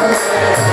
Hare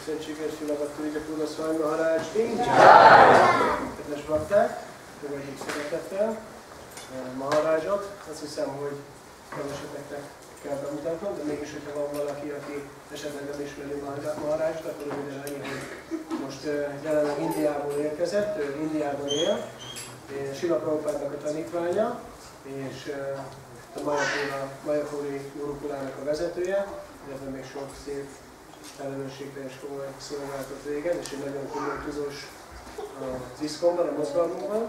Szentséges Szila Bhaktividya Purna Swami Maharaja érkezése. Kedves bakták, fogadjuk szeretettel Maharajat. Azt hiszem, hogy keveseteknek kell bemutatnom, de mégis, hogyha van valaki, aki esetleg nem ismeri Maharajat, akkor röviden annyi, hogy most jelenleg Indiából érkezett, ő Indiában él, Srila Prabhupádnak a tanítványa, és a Mayapuri Gurukulának a vezetője, illetve még sok szép felelősségteljes komoly szolgálatot végez, és egy nagyon komoly tudós az iszkonban, a mozgalmunkban.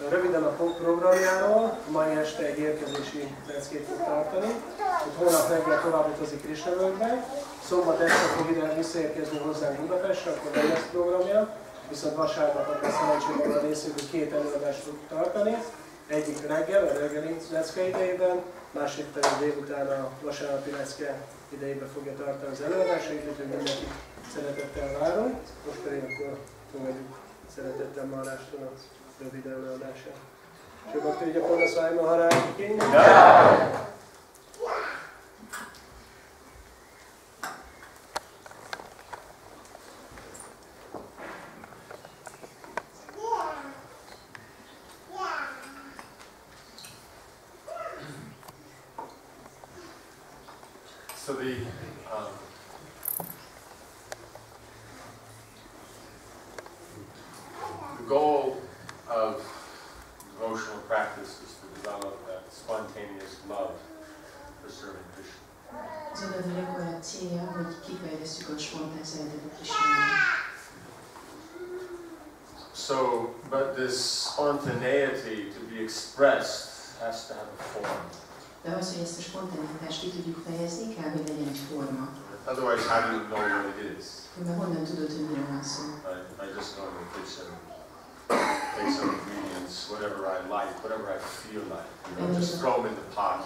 Röviden a programjáról, mai este egy érkezési leckét fog tartani, holnap reggel tovább utazik Krisna völgybe, szombat este fog ide visszaérkezni hozzánk Budapestre, akkor nem lesz programja, viszont vasárnap akkor szerencsében a részünk, hogy 2 előadást fog tartani, egyik reggel, a reggeli lecke idejében, másik pedig délután a vasárnapi lecke idejében fogja tartani az előadásait, úgyhogy mindenkit szeretettel várunk. Most pedig akkor fogadjuk szeretettel Maharajtól a rövid előadását. És Bhaktividya Purna Swami Maharaja érkezése. So the goal of devotional practice is to develop that spontaneous love for serving Krishna. Az adott gyakorlat célja, hogy kifejlesszük a spontán szeretetet Krisnának. So, but this spontaneity to be expressed has to have a form. De az, hogy ezt a spontanitást ki tudjuk fejezni, kell, hogy legyen egy forma. Otherwise, how do you know what it is? De honnan tudod, hogy mire van szó? I just go in the kitchen, take some ingredients, whatever I like, whatever I feel like. You know, just throw them in the pot.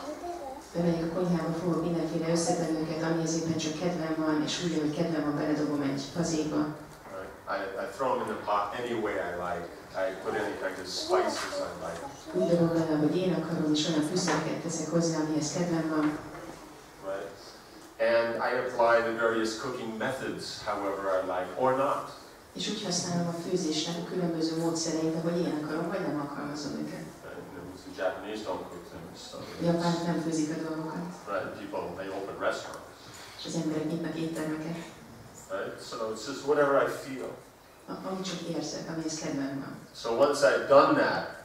Bemegyek a konyhába, fogok mindenféle összetevőket, amihez éppen csak kedvem van, és úgy, hogy kedvem van, beledobom egy fazékba. I throw them in the pot any way I like. I put any kind of spices I like. Úgy dobom bele, hogy én akarom, és olyan fűszereket teszek hozzá, amihez kedvem van. Right? And I apply the various cooking methods, however I like, or not. És úgy használom a főzésnek a különböző módszereit, ahogy én akarom, vagy nem alkalmazom őket. The Japanese don't cook things. So Japánok nem főzik a dolgokat. right? People, they open restaurants. És az emberek nyitnak éttermeket. Right? So it's just whatever I feel. Amit csak érzek, amihez kedvem van. So once I've done that,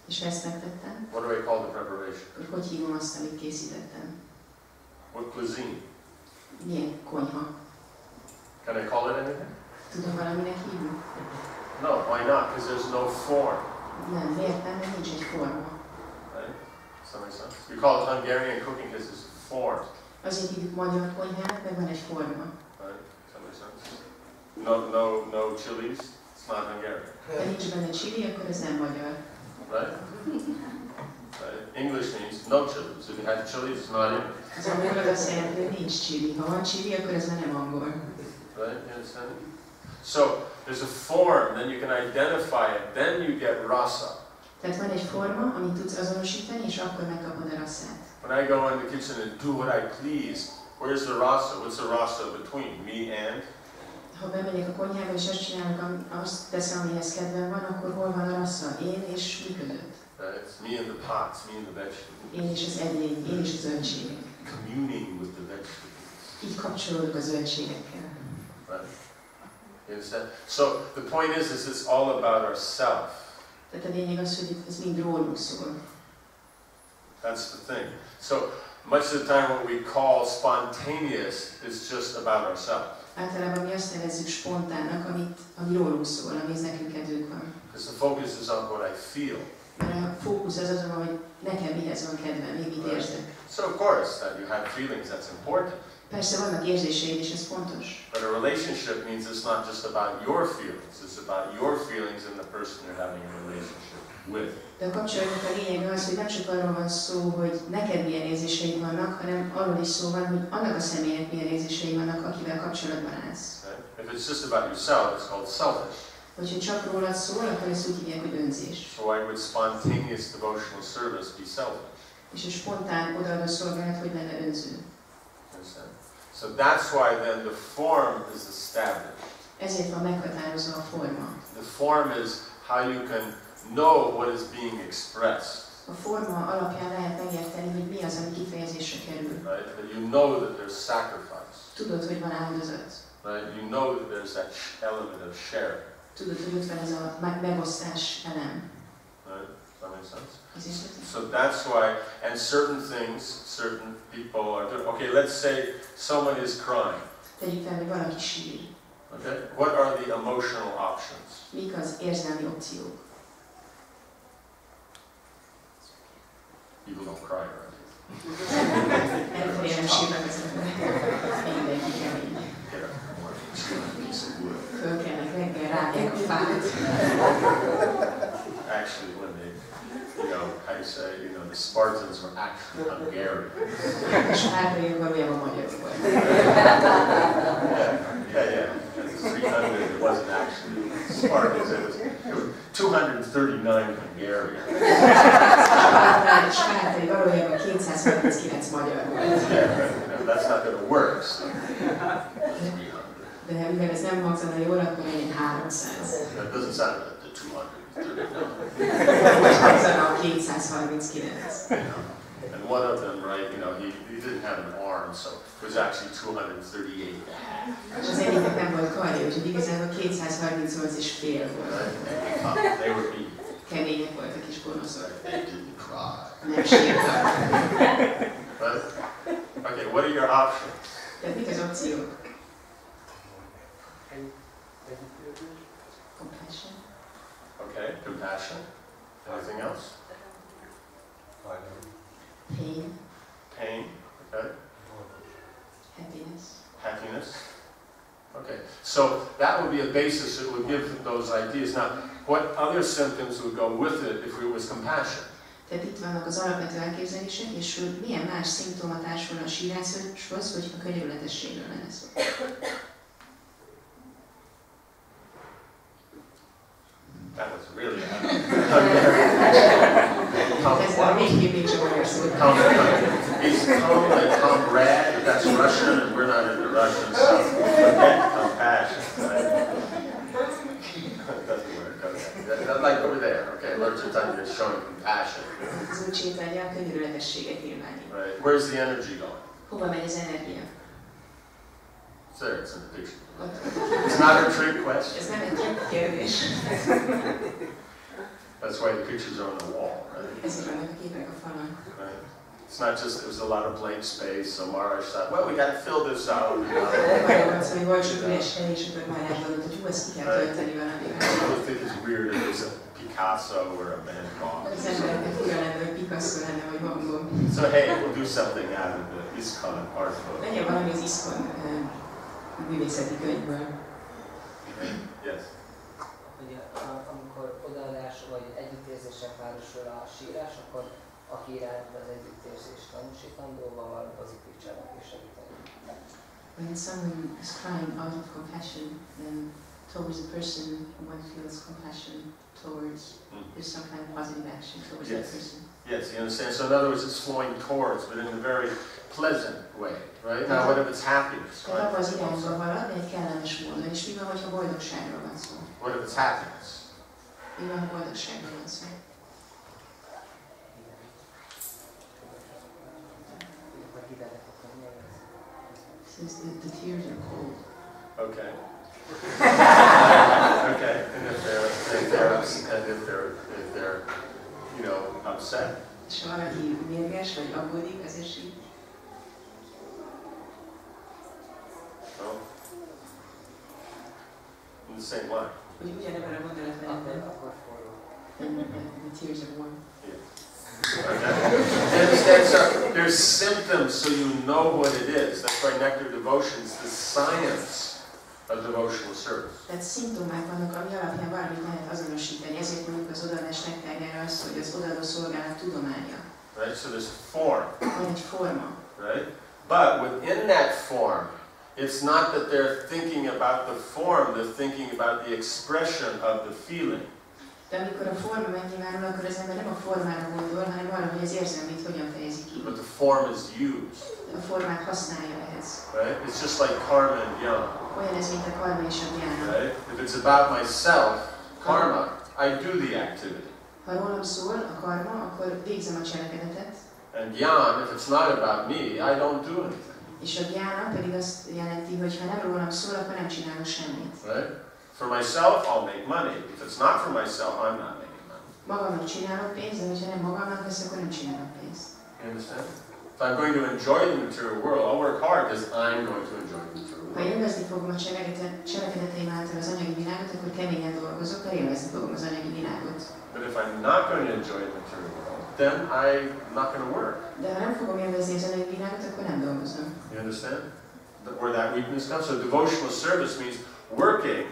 És ezt megtettem, what do I call the preparation? hogy hívom azt, amit készítettem? What cuisine? Milyen konyha? Can I call it anything? Tudom valaminek hívni? No, why not? Because there's no form. Nem, miért nem? Mert nincs egy forma. Right? Does that make sense? We call it Hungarian cooking because it's formed. Azért hívjuk magyar konyhát, mert van egy forma. Right? Does that make sense? No chilies, it's not Hungarian. Ha nincs benne chili, akkor ez nem magyar. Right? English means no chilies. If you have chilies, it's not English. Az angol azt jelenti, hogy nincs chili. Ha van chili, akkor ez már nem angol. Right? You understand? So there's a form, then you can identify it, then you get rasa. Tehát van egy forma, amit tudsz azonosítani, és akkor megkapod a rasszát. When I go in the kitchen and do what I please, where's the rasa? What's the rasa between me and? Ha bemegyek a konyhába és azt csinálok, azt teszem, amihez kedvem van, akkor hol van a rassza? Én és mi között? It's me and the pots, me and the vegetables. Én és az edény, én és a zöldségek. Communing with the vegetables. Így kapcsolódok a zöldségekkel. Right? You understand? So the point is it's all about ourself. Tehát a lényeg az, hogy ez mind rólunk szól. That's the thing. So much of the time what we call spontaneous is just about ourselves. Általában mi azt nevezzük spontánnak, ami rólunk szól, amihez nekünk kedvünk van. Because the focus is on what I feel. Mert a fókusz az azon, hogy nekem mihez van kedvem, még mit érzek. So of course that you have feelings, that's important. Persze vannak érzéseid, és ez fontos. But a relationship means it's not just about your feelings, it's about your feelings and the person you're having a relationship with. De a kapcsolatnak a lényege az, hogy nem csak arról van szó, hogy neked milyen érzéseid vannak, hanem arról is szó van, hogy annak a személynek milyen érzései vannak, akivel kapcsolatban állsz. If it's just about yourself, it's called selfish. Hogyha csak rólad szól, akkor ezt úgy hívják, hogy önzés. So why would spontaneous devotional service be selfish? És a spontán odaadó szolgálat hogy lenne önző? So that's why then the form is established. Ezért van meghatározva a forma. The form is how you can know what is being expressed. A forma alapján lehet megérteni, hogy mi az, ami kifejezésre kerül. Right? That you know that there's sacrifice. Tudod, hogy van áldozat. Right? You know that there's that element of sharing. Tudod, hogy ott van ez a megosztás elem. Right? Does that make sense? Ez So that's why, and certain things, certain people are doing. Okay, let's say someone is crying. Tegyük fel, hogy valaki sír. Okay? What are the emotional options? Mik az érzelmi opciók? People don't cry, right? Elfelé nem sírnak az emberek. Mindenki kemény. Get a piece of wood. Fölkelnek reggel, rágják a fát. Actually, when they, how you say, the Spartans were actually Hungarian. És Háraiak valójában magyarok voltak. Yeah. 300, it wasn't actually Spartans, it was 239 Hungarian. És Hárai valójában 239 magyar volt. Yeah, that's not going to work. So. De mivel ez nem hangzana jól, akkor legyen 300. That doesn't sound like the 239. Most hangzana a 239. And one of them, right, he didn't have an arm, so it was actually 238 and a half. És az egyiknek nem volt karja, úgyhogy igazából 238 és fél volt. They were beat. Kemények voltak és gonoszok. They didn't cry. Nem sírtak. But, okay, what are your options? Tehát mik az opciók? Compassion. Okay, compassion. Anything else? Pain. Pain. Okay. Happiness. Happiness. Okay. So that would be a basis that would give those ideas. Now, what other symptoms would go with it if it was compassion? Tehát itt vannak az alapvető elképzelések, és hogy milyen más szimptóma társul a síráshoz, hogyha könyörületességről lenne szó. That was really Ez a végképp csak olyan szó. He's comrade, that's Russian, and we're not into Russian, so forget compassion, right? It doesn't work, okay. Like over there, okay, look at time you're showing compassion. Az úgy sétálja a könyörületességet nyilvánít. Right, where's the energy going? Hova megy az energia? It's there, it's in the picture. It's not a trick question. Ez nem egy trick kérdés. That's why the pictures are on the wall, right? Ezért vannak a képek a falon. Right. It's not just, there was a lot of blank space, so Maharaj thought, well, we got to fill this out. Arról van szó, hogy volt sok üres hely, és akkor Maharaj gondolt, hogy ezt ki kell tölteni valamivel. I think it's weird if it's a Picasso or a Van Gogh. Az embereknek fura lenne, hogy Picasso lenne, vagy Van Gogh. So hey, we'll do something out of the ISKCON art book. Legyen valami az ISKCON művészeti könyvből. Yes. Ugye, amikor odaadás vagy együttérzéssel párosul a sírás, akkor aki iránt az együttérzés tanúsítandó, van pozitív cselekvés segíteni. When someone is crying out of compassion towards a person one feels compassion towards, there's some kind of positive action towards that person. Yes, you understand? So in other words, it's flowing towards, but in a very pleasant way, right? Now, what if it's happiness? Tehát abban az irányba halad, de egy kellemes módon. És mi van, hogyha boldogságról van szó? What if it's happiness? Mi van, ha boldogságról van szó? Since the tears are cold. Okay. Okay. And if they're you know, upset. És valaki mérges vagy aggódik, azért sír. No. In the same line. Hogy ugyanebben a gondolatmenetben, Akkor forró. the tears are warm. Yeah. Okay. You understand? So there's symptoms, so you know what it is. That's why Nectar Devotion is the science of devotional service. Tehát szimptomák vannak, ami alapján bármit lehet azonosítani. Ezért mondjuk az odaadás nektárjára azt, hogy az odaadó szolgálat tudománya. Right? So there's form. Van egy forma. Right? But within that form, it's not that they're thinking about the form, they're thinking about the expression of the feeling. De amikor a forma megnyilvánul, akkor az ember nem a formára gondol, hanem arra, hogy az érzelmét hogyan fejezi ki. But the form is used. A formát használja ehhez. Right? It's just like karma and jnana. Olyan ez, mint a karma és a gyána. Right? If it's about myself, karma, I do the activity. Ha rólam szól a karma, akkor végzem a cselekedetet. And jnana, if it's not about me, I don't do anything. És a gyána pedig azt jelenti, hogy ha nem rólam szól, akkor nem csinálok semmit. Right? For myself, I'll make money. If it's not for myself, I'm not making money. Magamnak csinálok pénzt, de ha nem magamnak lesz, akkor nem csinálok pénzt. You understand? If I'm going to enjoy the material world, I'll work hard because I'm going to enjoy the material Ha world. élvezni fogom a cselekedeteim által az anyagi világot, akkor keményen dolgozok, ha élvezni fogom az anyagi világot. But if I'm not going to enjoy the material world, then I'm not going to work. De ha nem fogom élvezni az anyagi világot, akkor nem dolgozom. You understand? Where that weakness comes. So devotional service means working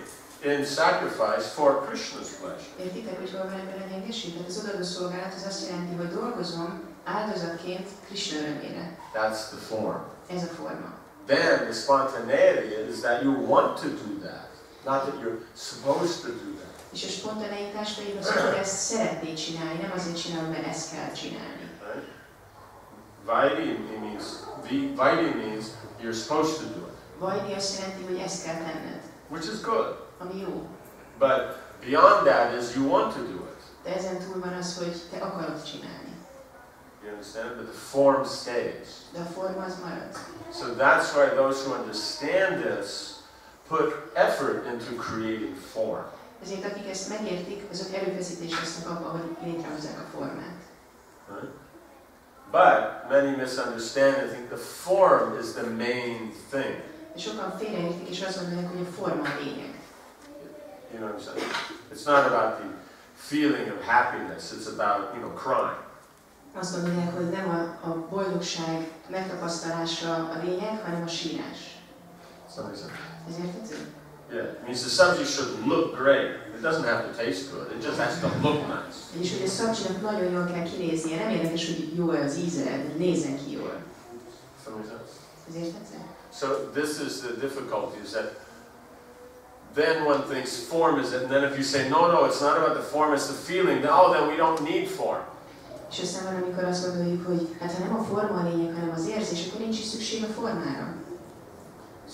in sacrifice for Krishna's pleasure. Értitek, hogy hol van ebben a gyengeség? Tehát az odaadó szolgálat az azt jelenti, hogy dolgozom áldozatként Krishna örömére. That's the form. Ez a forma. Then the spontaneity is that you want to do that, not that you're supposed to do that. És a spontaneitás pedig az, hogy ezt szeretnéd csinálni, nem azért csinálom, mert ezt kell csinálni. Right? Vaidhi means you're supposed to do it. Vaidhi azt jelenti, hogy ezt kell tenned. Which is good. Ami jó. But beyond that is you want to do it. De ezen túl van az, hogy te akarod csinálni. You understand? But the form stays. De a forma az marad. So that's why those who understand this put effort into creating form. Ezért akik ezt megértik, azok erőfeszítést vesznek abba, hogy létrehozzák a formát. Right? But many misunderstand and think the form is the main thing. De sokan félreértik, és azt gondolják, hogy a forma a lényeg. You know what I'm saying? It's not about the feeling of happiness, it's about, crying. Azt gondolják, hogy nem a boldogság megtapasztalása a lényeg, hanem a sírás. Ez érthető? Yeah, it means the subject should look great. It doesn't have to taste good, it just has to look nice. És hogy a szabcsinak nagyon jól kell kinéznie, nem érdekes, hogy jó az íze, de nézzen ki jól. Ez érthető? So this is the difficulty, is that then one thinks form is it, and then if you say, no, it's not about the form, it's the feeling, then we don't need form. És aztán van, amikor azt gondoljuk, hogy hát ha nem a forma a lényeg, hanem az érzés, akkor nincs is szükség a formára.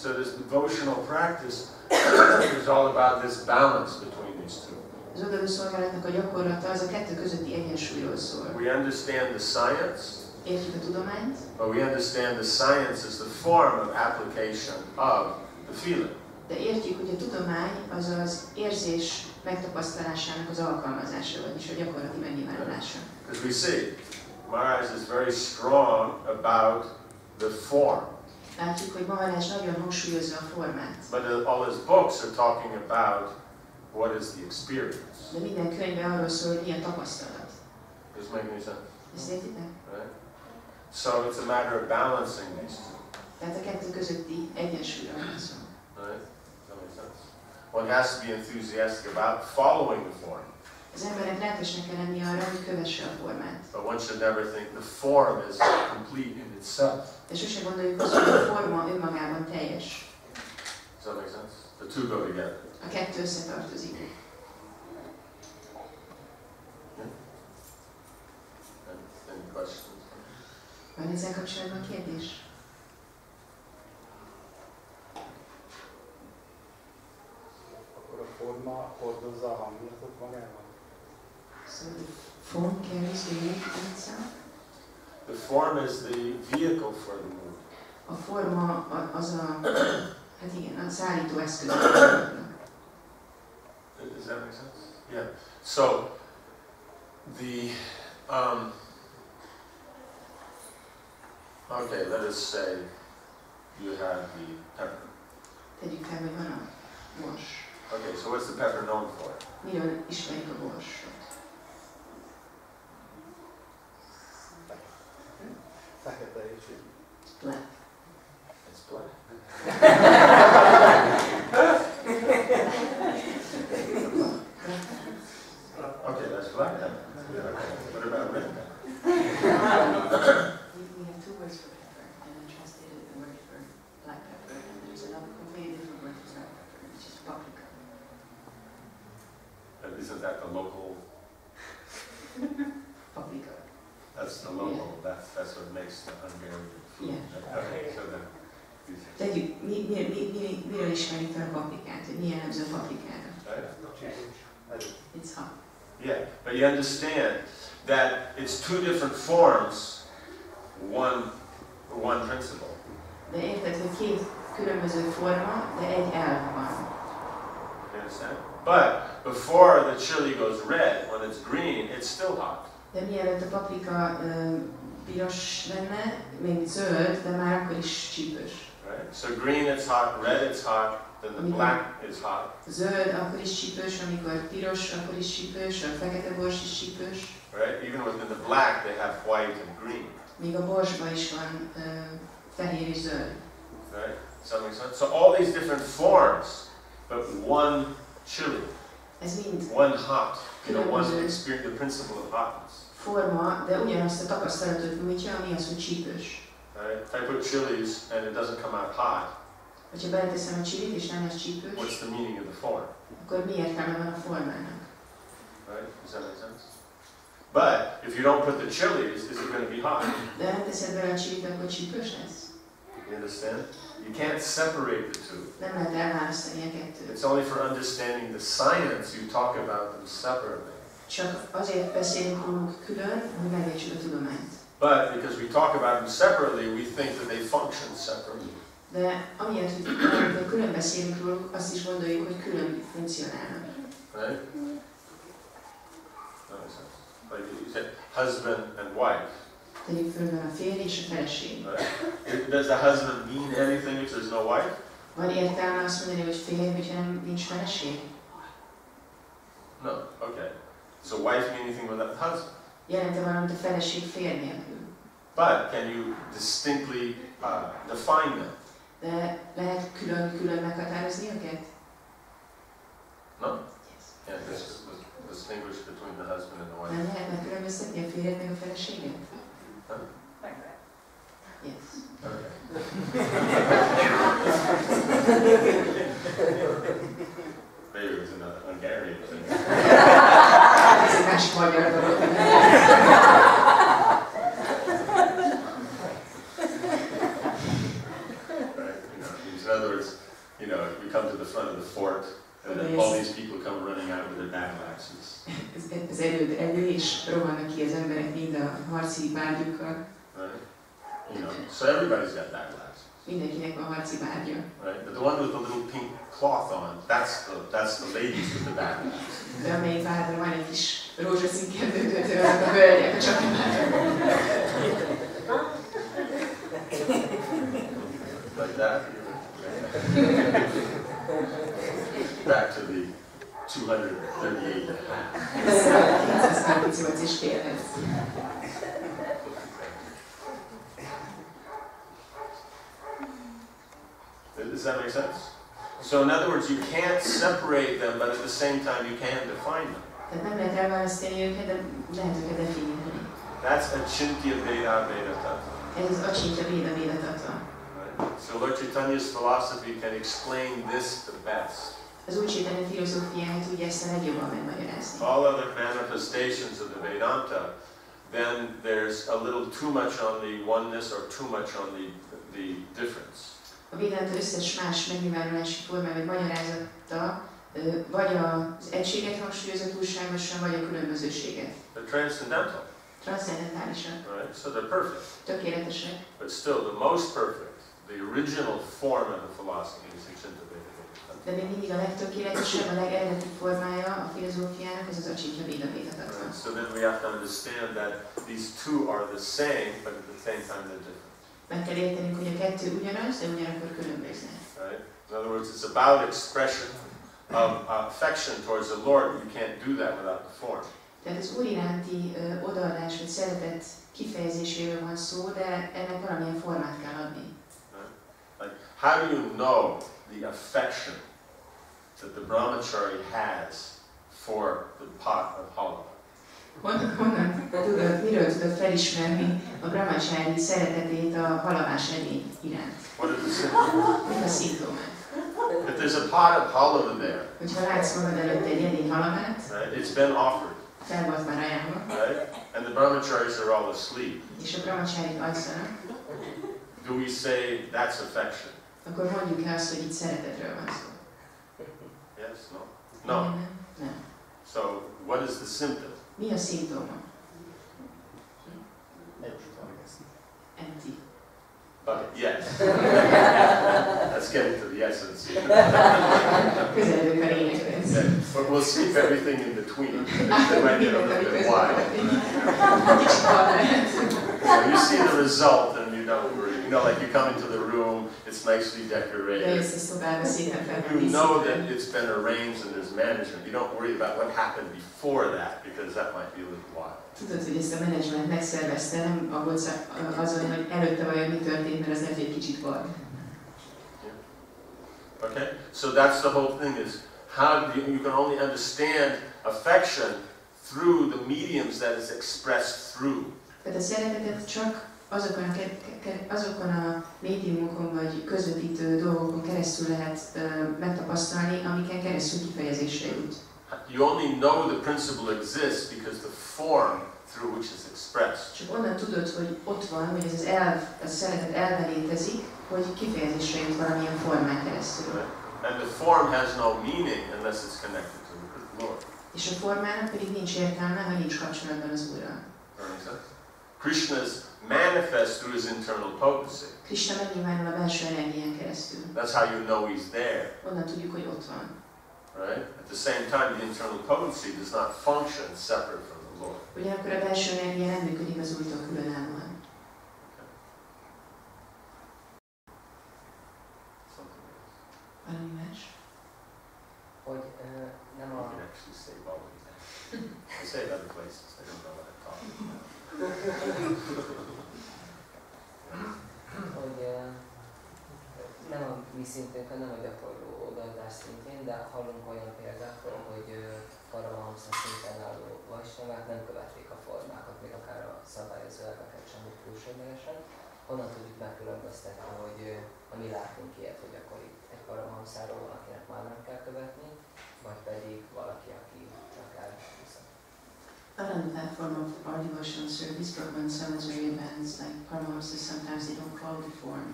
So this devotional practice is all about this balance between these two. Az odaadó szolgálatnak a gyakorlata az a kettő közötti egyensúlyról szól. We understand the science. Értjük a tudományt. But we understand the science is the form of application of the feeling. De értjük, hogy a tudomány az az érzés megtapasztalásának az alkalmazása, vagyis a gyakorlati megnyilvánulása. Because we see, Maharaj is very strong about the form. Látjuk, hogy Maharaj nagyon hangsúlyozza a formát. But all his books are talking about what is the experience. De minden könyve arról szól, hogy milyen tapasztalat. Does it make any sense? Ezt értitek? Right? So it's a matter of balancing these two. Tehát a kettő közötti egyensúlyra van szó. Right? Does that make sense? one has to be enthusiastic about following the form. Az emberek lelkesnek kell lenni arra, hogy kövesse a formát. But one should never think the form is complete in itself. De sose gondoljuk azt, hogy a forma önmagában teljes. Does that make sense? The two go together. A kettő összetartozik. Any questions? Van ezzel kapcsolatban kérdés? Akkor a forma hordozza a hangulatot magában? So the form carries the weight in itself. The form is the vehicle for the movement. A forma az a, hát igen, a szállító eszköz. Does that make sense? Yeah. So the okay, let us say you have the pepper. Tegyük fel, hogy van a bors. Okay, so what's the pepper known for? Miről ismerjük a borsot? Fekete és Black. It's black. Okay, that's black pepper. What about red pepper? We have two words for pepper, and I translated the word for black pepper, and there's another completely different word for black pepper, which is paprika. Isn't that the local? Paprika. That's the local. That's what makes the Hungarian food. Yeah. Okay, so then. Tegyük, miről ismerjük fel a paprikát, hogy mi jellemző a paprikára? It's hot. Yeah, but you understand that it's two different forms, one principle. De érted, hogy két különböző forma, de egy elv van. You understand? But before the chili goes red, when it's green, it's still hot. De mielőtt a paprika piros lenne, még zöld, de már akkor is csípős. Right? So green it's hot, red it's hot, then the black is hot. Zöld akkor is csípős, amikor piros, akkor is csípős, a fekete bors is csípős. Right? Even within the black they have white and green. Még a borsban is van fehér és zöld. Right? Does that make sense? So all these different forms, but one chili, Ez mind one hot, one experience, the principle of hotness. Forma, de ugyanazt a tapasztalatot nyújtja, ami az, hogy csípős. Right? If I put chilies and it doesn't come out hot, Ha beleteszem a csilit és nem lesz csípős, what's the meaning of the form? akkor mi értelme van a formának? Right? Does that make sense? But if you don't put the chilies, is it going to be hot? De nem teszed bele a csilit, akkor csípős lesz? You understand? You can't separate the two. Nem lehet elválasztani a kettőt. It's only for understanding the science you talk about them separately. Csak azért beszélünk róluk külön, hogy megértsük a tudományt. But because we talk about them separately, we think that they function separately. De amiatt, hogy külön beszélünk róluk, azt is gondoljuk, hogy külön funkcionálnak. Right? That makes sense. Like you said, husband and wife. Tegyük föl, van a férj és a feleség. Right? Does the husband mean anything if there's no wife? Van értelme azt mondani, hogy férj, hogyha nincs feleség? No. Okay. Does a wife mean anything without the husband? Jelente valamit a feleség férj nélkül. But can you distinctly define them? De lehet külön-külön meghatározni őket? No? Yes. Can't distinguish between the husband and the wife? Nem lehet megkülönböztetni a férjet meg a feleséget? Huh? Yes. Okay. Maybe it was in a Hungarian thing. Ez egy másik magyar dolog. In other words, we come to the front of the fort, and then all these people come running out with their battle axes. Ez erő, és rohannak ki az emberek mind a harci bárgyukkal. Right? So everybody's got battle axes. Mindenkinek van harci bárgya. Right? But the one with the little pink cloth on, that's the ladies with the battle axes. De amelyik bárban van egy kis rózsaszín kérdőtől, a hölgyek a csapatban. Like that. Back to the 238 and a half. 238 és fél lesz. Does that make sense? So in other words, you can't separate them, but at the same time you can define them. Tehát nem lehet elválasztani őket, de lehet őket definiálni. That's Achintya Veda Veda Tattva. Ez az Achintya Veda Veda Tattva. So Lord Chaitanya's philosophy can explain this the best. Az Úr Chaitanya filozófiáját úgy ezt a legjobban megmagyarázni. All other manifestations of the Vedanta, then there's a little too much on the oneness or too much on the difference. A Vedanta összes más megnyilvánulási formá vagy magyarázata vagy az egységet hangsúlyozza túlságosan, vagy a különbözőséget. They're transcendental. Transzcendentálisak. Right? So they're perfect. Tökéletesek. But still, the most perfect, the original form of the philosophy is Achintya Veda Veda. De még mindig a legtökéletesebb, a legeredeti formája a filozófiának, ez az Achintya Veda Veda Tattva. So then we have to understand that these two are the same, but at the same time they're different. Meg kell értenünk, hogy a kettő ugyanaz, de ugyanakkor különböznek. Right? In other words, it's about expression of affection towards the Lord, but you can't do that without the form. Tehát az Úr iránti odaadás vagy szeretet kifejezéséről van szó, de ennek valamilyen formát kell adni. Right? Like, how do you know the affection that the brahmachari has for the pot of halwa? Honnan tudod, miről tudod felismerni a brahmachari szeretetét a halavás edény iránt? What are the symptoms? Mik a szimptomák? If there's a pot of halwa there, Hogyha látsz magad előtt egy edény halavát, right, it's been offered, fel volt már ajánlva, right? And the brahmacharis are all asleep. és a brahmacharik alszanak, Do we say that's affection? akkor mondjuk el azt, hogy itt szeretetről van szó. Yes? No? No. Nem. So, what is the symptom? Mi a szimptoma? Empty. Okay, yes. That's getting to the essence. Közelődünk a lényeghez. Yeah. But we'll skip everything in between. They might get a little bit wild. Kicsit hal lehet. So you see the result and you don't worry. You know, like you come into the room, it's nicely decorated. Bejössz a szobába, szépen You know that felkészítve. it's been arranged and there's management. You don't worry about what happened before that because that might be a little wild. Tudod, hogy ezt a menedzsment megszervezte, nem aggódsz azon, hogy előtte vajon mi történt, mert az lehet, hogy egy kicsit vad. Okay? So that's the whole thing is how you can only understand affection through the mediums that is expressed through. Tehát a szeretetet csak azokon a médiumokon vagy közvetítő dolgokon keresztül lehet megtapasztalni, amiken keresztül kifejezésre jut. You only know the principle exists because the form through which it's expressed. Csak onnan tudod, hogy ott van, hogy ez az elv, a szeretet elve létezik, hogy kifejezésre jut valamilyen formán keresztül. And the form has no meaning unless it's connected to the Lord. És a formának pedig nincs értelme, ha nincs kapcsolatban az Úrral. Krishna's manifest through his internal potency. Krisna megnyilvánul a belső energián keresztül. That's how you know he's there. Onnan tudjuk, hogy ott van. Right? At the same time, the internal potency does not function separate from the Lord. Ugyanakkor a belső energia nem működik az Úrtól különállóan. Valami más? Hogy nem You a... can actually say Bhakti. I say it other places. I don't know what I'm talking about. hogy nem a mi szintünkön, nem a gyakorló odaadás szintén, de hallunk olyan példákról, hogy Paramahamsa szinten álló vajsnavák nem követték a formákat, még akár a szabályozó elveket sem úgy külsődlegesen. Honnan tudjuk megkülönböztetni, hogy a mi látunk ilyet, hogy akkor itt egy Paramahamsáról van, akinek már nem kell követni, vagy pedig valaki, aki csak elhúzza. On the platform of our devotional service, Brahman Sama's very advanced, like Paramahamsa, sometimes they don't follow the form,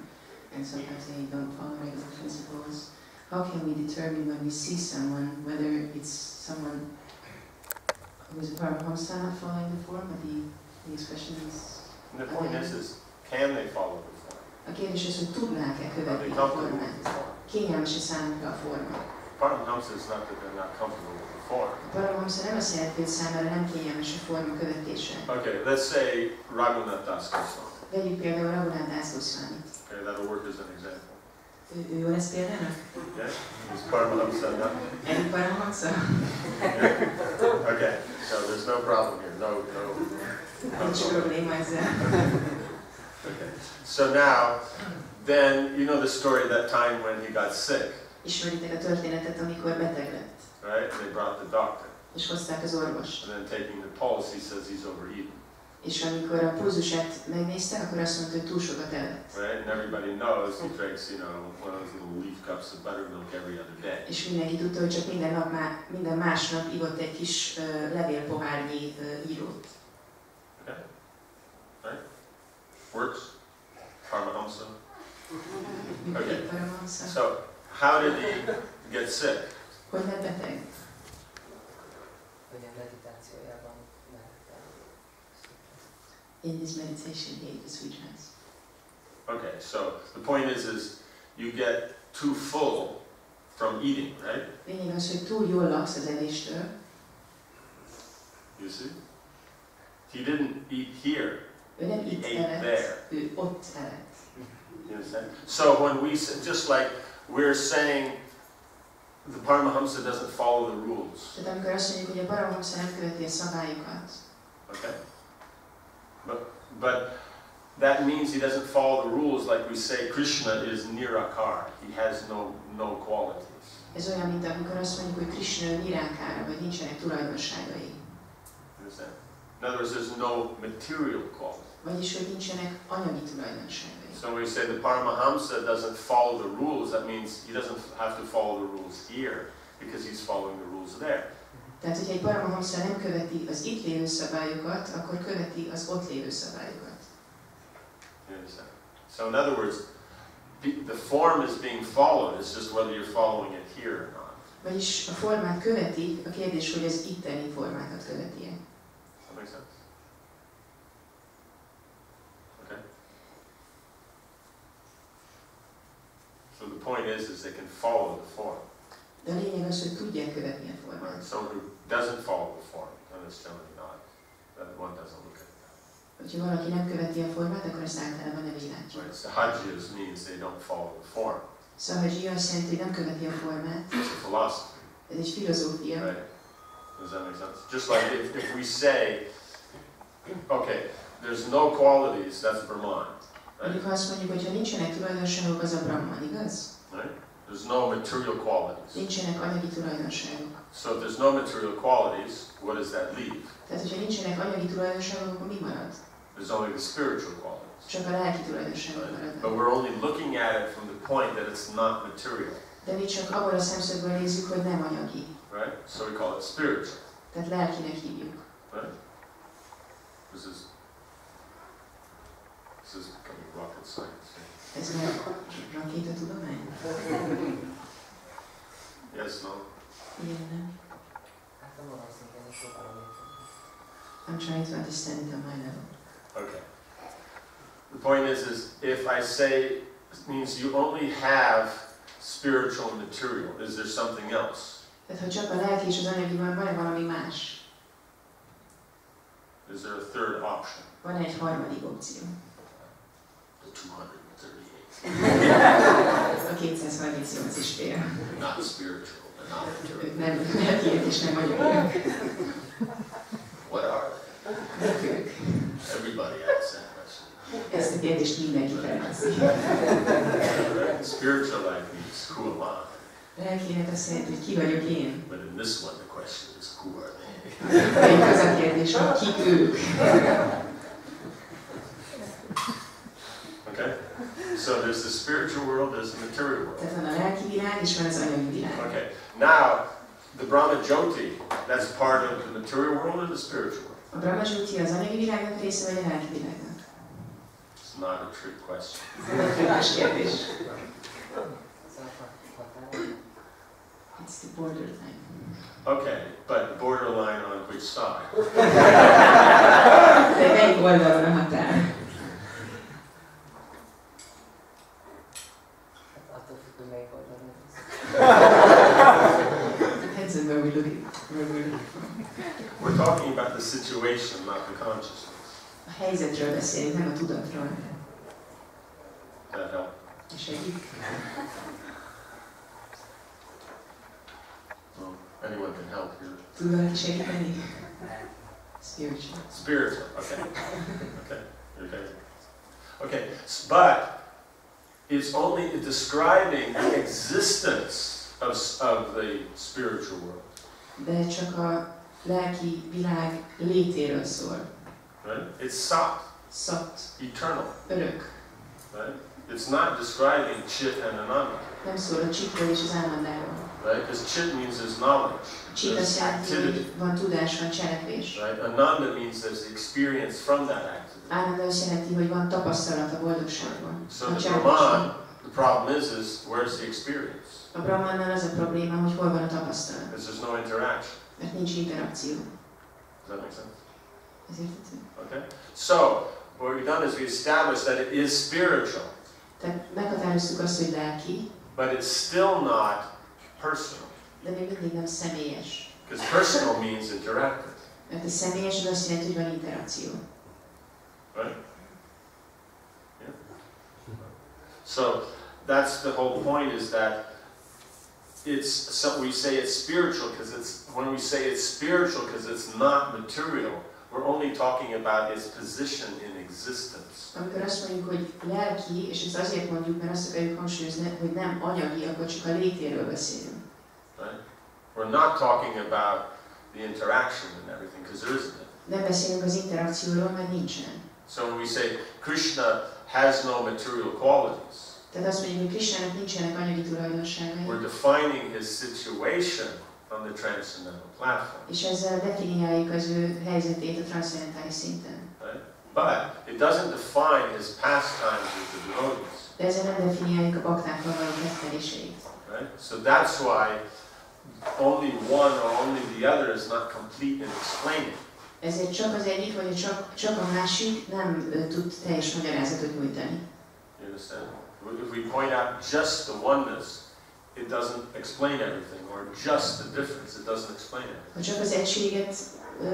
and sometimes they don't follow regular principles. How can we determine when we see someone, whether it's someone who is a Paramahamsa not following the form, or the expression is... And the point is, can they follow the form? A kérdés az, hogy tudnák-e követni a formát? Kényelmes-e számukra a forma? Paramahamsa is not that they're not comfortable with the form. A Paramahamsa nem azt jelenti, hogy számára nem kényelmes a forma követése. Okay, let's say Raghunath Das Goswami. Vegyük például Raghunath Das Goswamit. Okay, that'll work as an example. Ő jó lesz példának? Okay, is Paramahamsa not? Egy Paramahamsa? Okay, so there's no problem here. No Nincs probléma ezzel. Okay, so now, then you know the story of that time when he got sick. Ismeritek a történetet, amikor beteg lett. Right? They brought the doctor. És hozták az orvost. And then taking the pulse, he says he's overeaten. És amikor a pulzusát megnézte, akkor azt mondta, hogy túl sokat evett. Right? And everybody knows he drinks, you know, one of those little leaf cups of buttermilk every other day. És mindenki tudta, hogy csak minden másnap ivott egy kis levélpohárnyi írót. Okay? Right? Works? Paramahamsa? Okay. So, how did he get sick? Hogy lett beteg? In his meditation he ate the sweet rice. Okay, so the point is you get too full from eating, right? Lényeg az, hogy túl jól laksz az evéstől. You see? He didn't eat here. Ő nem itt evett, ő ott evett. You understand? So when we say, just like we're saying the Paramahamsa doesn't follow the rules. Tehát amikor azt mondjuk, hogy a Paramahamsa nem követi a szabályokat. Okay? But that means he doesn't follow the rules like we say Krishna is nirakar. He has no qualities. Ez olyan, mint amikor azt mondjuk, hogy Krishna nirákára, vagy nincsenek tulajdonságai. Understand? In other words, there's no material quality. Vagyis, hogy nincsenek anyagi tulajdonságai. So when we say the Paramahamsa doesn't follow the rules, that means he doesn't have to follow the rules here because he's following the rules there. Tehát, hogyha egy Paramahamsa nem követi az itt lévő szabályokat, akkor követi az ott lévő szabályokat. You understand? So in other words, the form is being followed, it's just whether you're following it here or not. Vagyis a formát követi, a kérdés, hogy az itteni formákat követi-e. That makes sense? Okay. So the point is they can follow the form. De a lényeg az, hogy tudják követni a formát. Someone who doesn't follow the form, then it's generally not. That one doesn't look at that. Hogyha valaki nem követi a formát, akkor ezt általában nem így látja. Right. So hajjas means they don't follow the form. Sahajji azt jelenti, hogy nem követi a formát. It's a philosophy. Ez egy filozófia. Right. Does that make sense? Just like if we say, okay, there's no qualities, that's Brahman. Mondjuk, ha azt mondjuk, hogy ha nincsenek tulajdonságok, az a Brahman, igaz? Right? There's no material qualities. Nincsenek anyagi tulajdonságok. So if there's no material qualities, what does that leave? Tehát, hogyha nincsenek anyagi tulajdonságok, akkor mi marad? There's only the spiritual qualities. Csak a lelki tulajdonságok maradnak. But we're only looking at it from the point that it's not material. De mi csak abban a szemszögből nézzük, hogy nem anyagi. Right? So we call it spiritual. Tehát lelkinek hívjuk. Right? This is becoming rocket science. Ez már rakétatudomány? Yes, no? Igen, nem? I'm trying to understand it on my level. Okay. The point is if I say, it means you only have spiritual and material. Is there something else? Tehát, ha csak a lelki és az anyagi van valami más? Is there a third option? Van egy harmadik opció. The 238. A 238 és fél. Not spiritual, but not material. Ők nem lelkiek és nem anyagiak. What are they? Everybody asks that question. Ezt a kérdést mindenki felveszi. Spiritual life means who am I? Lelkinek azt jelenti, hogy ki vagyok én. But in this one the question is who are they? De az a kérdés, hogy kik ők. Okay? So there's the spiritual world, there's the material world. Tehát van a lelki világ és van az anyagi világ. Okay. Now, the Brahma Jyoti, that's part of the material world or the spiritual world? A Brahma Jyoti az anyagi világnak része, vagy a lelki világnak? It's not a trick question. Ez egy más kérdés. It's the borderline. Okay, but borderline on which side? De melyik oldalon a határ? Depends on where we look at. We're talking about the situation, not the consciousness. A helyzetről beszélünk, nem a tudatról. That help? Segít? Well, anyone can help here. Tud valaki segíteni? Spiritual. Spiritual, okay. Okay, okay. Okay, but it's only describing the existence of the spiritual world. De csak a lelki világ létéről szól. Right? It's sat, Szat, eternal. örök. Right? It's not describing chit and ananda. Nem szól a csitról és az ámandáról. Right? Because chit means there's knowledge, Csít azt there's jelenti, activity. hogy van tudás, van cselekvés. Right? Ananda means there's experience from that activity. Ámanda azt jelenti, hogy van tapasztalat a boldogságban. So A the cselekvésben. Brahman, the problem is where's the experience? A Brahmannal az a probléma, hogy hol van a tapasztalat. Because there's no interaction. Mert nincs interakció. Does that make sense? Ez érthető? Okay. So what we've done is we established that it is spiritual, Tehát meghatároztuk azt, hogy lelki, but it's still not personal. de még mindig nem személyes. Because personal means interactive. Mert a személyes az azt jelenti, hogy van interakció. Right? Yeah. So that's the whole point, is that we say it's spiritual because when we say it's spiritual because it's not material, we're only talking about its position in existence. Amikor azt mondjuk, hogy lelki, és ezt azért mondjuk, mert azt akarjuk hangsúlyozni, hogy nem anyagi, akkor csak a létéről beszélünk. Right? We're not talking about the interaction and everything, because there isn't it. Nem beszélünk az interakcióról, mert nincsen. So when we say Krishna has no material qualities, Tehát azt mondjuk, hogy Krisnának nincsenek anyagi tulajdonságai, we're defining his situation on the transcendental platform. és ezzel definiáljuk az ő helyzetét a transzcendentális szinten. Right? But it doesn't define his pastimes with the devotees. De ezzel nem definiáljuk a baktákkal való ketteléseit. Right? So that's why only one or only the other is not complete in explaining. Ezért csak az egyik, vagy csak a másik nem tud teljes magyarázatot nyújtani. You understand? If we point out just the oneness, it doesn't explain everything, or just the difference, it doesn't explain it. Ha csak az egységet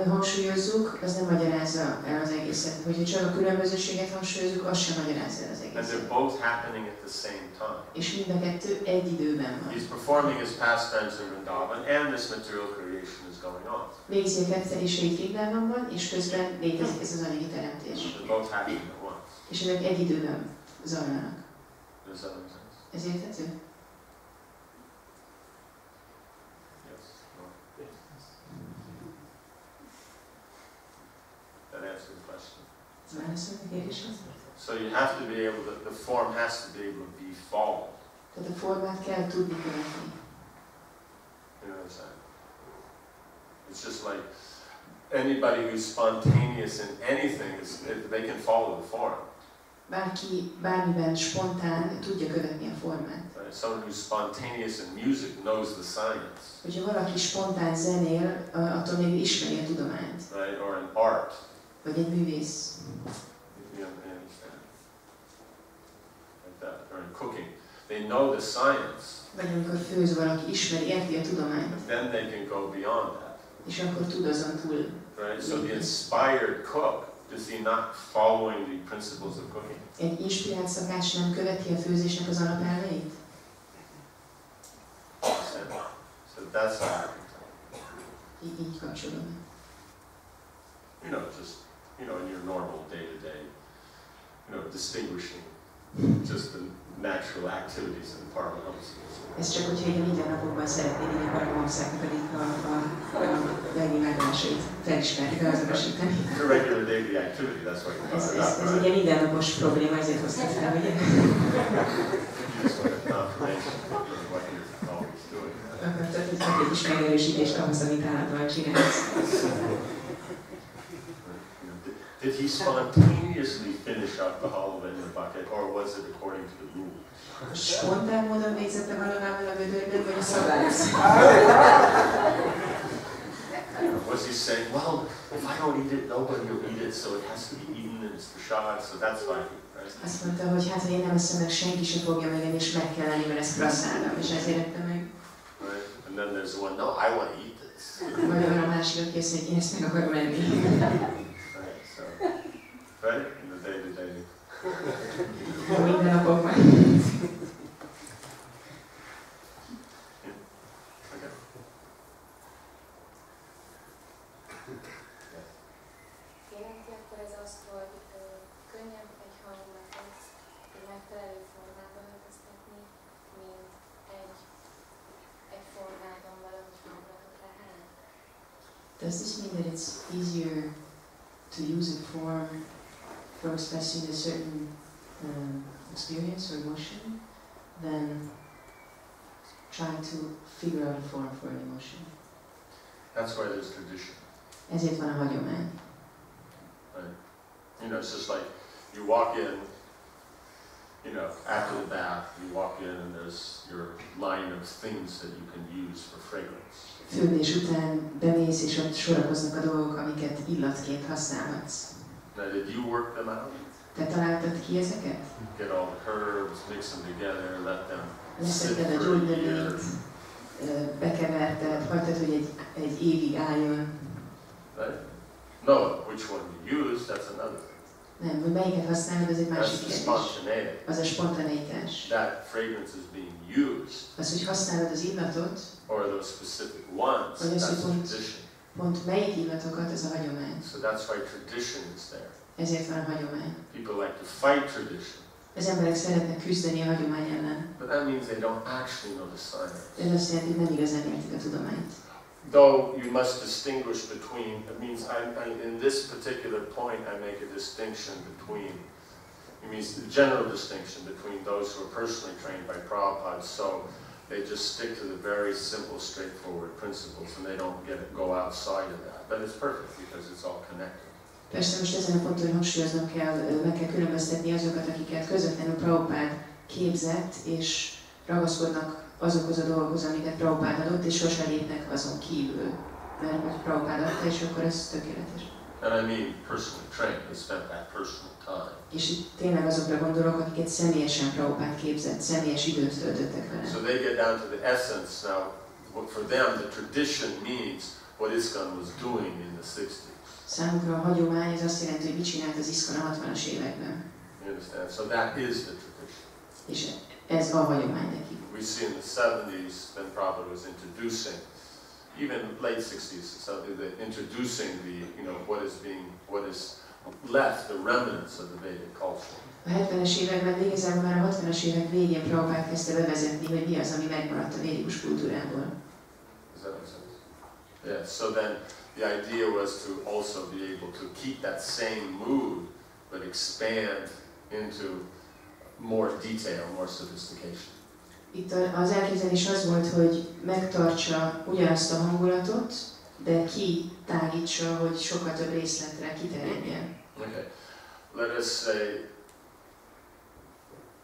hangsúlyozzuk, az nem magyarázza el az egészet. Hogyha csak a különbözőséget hangsúlyozzuk, az sem magyarázza el az And egészet. they're both happening at the same time. És mind a kettő egy időben van. He's performing his pastimes in Vrindavan, and this material creation is going on. Végzi a ketteléseit Vrindávamban, és közben létezik ez az anyagi teremtés. They're both happening at once. És ezek egy időben zajlanak. Does that make sense? Ez érthető? Yes. No? That answers the question. Ez válaszol a kérdéshez? So you have to be able to, the form has to be able to be followed. Tehát a formát kell tudni követni. You know what I'm saying? It's just like anybody who's spontaneous in anything, they can follow the form. Bárki bármiben spontán tudja követni a formát. Right? Someone who's spontaneous in music knows the science. Hogyha valaki spontán zenél, attól még ismeri a tudományt. Right? Or in art. Vagy egy művész. You understand? Like that. Or in cooking. They know the science. Vagy amikor főz valaki, ismeri, érti a tudományt. And then they can go beyond that. És akkor tud azon túl. Right? So the inspired cook, is he not following the principles of cooking? Egy inspirált szakács nem követi a főzésnek az alapelveit? So that's how Így kapcsolódnak. you know, just, you know, in your normal day-to-day, you know, distinguishing just the natural activities in Paramahamsa. Ez csak, hogyha így a mindennapokban szeretnéd így a Paramahamsáknak a lelki megoldásait felismerni, beazonosítani. It's a regular daily activity, that's what you Ez brought it egy up, ilyen right? mindennapos probléma, ezért hoztad fel, ugye? You just want a confirmation of what you're always doing. Akartad, hogy kap egy kis megerősítést ahhoz, amit állandóan csinálsz. Did he spontaneously finish up the hollow in the bucket, or was it according to the rule? Spontán módon végzett a halomával a vödörben, vagy a szabály? Was he saying, well, if I don't eat it, nobody will eat it, so it has to be eaten, and it's prasad, so that's why, right? Azt mondta, hogy hát, ha én nem eszem meg, senki sem fogja megenni, és meg kell lenni, mert ez prasszádom, és ezért ettem meg. Right? And then there's one, no, I want to eat this. Vagy van a másik, aki azt mondja, hogy én ezt meg akarom enni. Right? So, right? In the day-to-day. A mindennapokban. Okay. Jelenti akkor ez azt, hogy könnyebb egy hangulatot egy megfelelő formába öltöztetni, mint egy Does this mean that it's easier to use a form for expressing a certain experience or emotion than trying to figure out a form for an emotion? That's why there's tradition. Ezért van a hagyomány. Right? You know, it's just like you walk in, you know, after the bath, you walk in and there's your line of things that you can use for fragrance. Fürdés után bemész, és ott sorakoznak a dolgok, amiket illatként használhatsz. Now, did you work them out? Te találtad ki ezeket? Get all the herbs, mix them together, let them sit Leszedted a for a year. gyógynövényt, bekeverted, hagytad, hogy egy évig álljon. Right? No, which one you use, that's another thing. Nem, hogy melyiket használod, az egy másik That's the kérdés. spontaneity. Az a spontaneitás. That fragrance is being used, Az, hogy használod az illatot, or those specific ones, Vagy az, that's hogy pont- tradition. pont melyik illatokat, ez a hagyomány. So that's why tradition is there. Ezért van a hagyomány. People like to fight tradition, Az emberek szeretnek küzdeni a hagyomány ellen, but that means they don't actually know the science. de ez azt jelenti, hogy nem igazán értik a tudományt. Though you must distinguish between, it means in this particular point I make a distinction between, it means the general distinction between those who are personally trained by Prabhupada, so they just stick to the very simple, straightforward principles and they don't go outside of that. But it's perfect because it's all connected. Persze most ezen a ponton hangsúlyoznom kell, meg kell különböztetni azokat, akiket közvetlenül Prabhupád képzett, és ragaszkodnak azokhoz a dolgokhoz, amiket Prabhupád adott, és sose lépnek azon kívül. Mert hogy Prabhupád adta, és akkor ez tökéletes. And I mean personally trained, they spent that personal time. És itt tényleg azokra gondolok, akiket személyesen Prabhupád képzett, személyes időt töltöttek vele. So they get down to the essence now. For them, the tradition means what ISKCON was doing in the 60s. Számukra a hagyomány az azt jelenti, hogy mit csinált az ISKCON a 60-as években. You understand? So that is the tradition. És ez a hagyomány neki. We see in the 70s, when Prabhupada was introducing, even late 60s, so introducing the, you know, what is left, the remnants of the Vedic culture. A 70-es években igazából már a 60-as évek végén Prabhupád kezdte bevezetni, hogy mi az, ami megmaradt a védikus kultúrából. Does that make sense? Yeah, so then the idea was to also be able to keep that same mood, but expand into more detail, more sophistication. Itt az elképzelés az volt, hogy megtartsa ugyanazt a hangulatot, de kitágítsa, hogy sokkal több részletre kiterjedjen. Okay, let us say,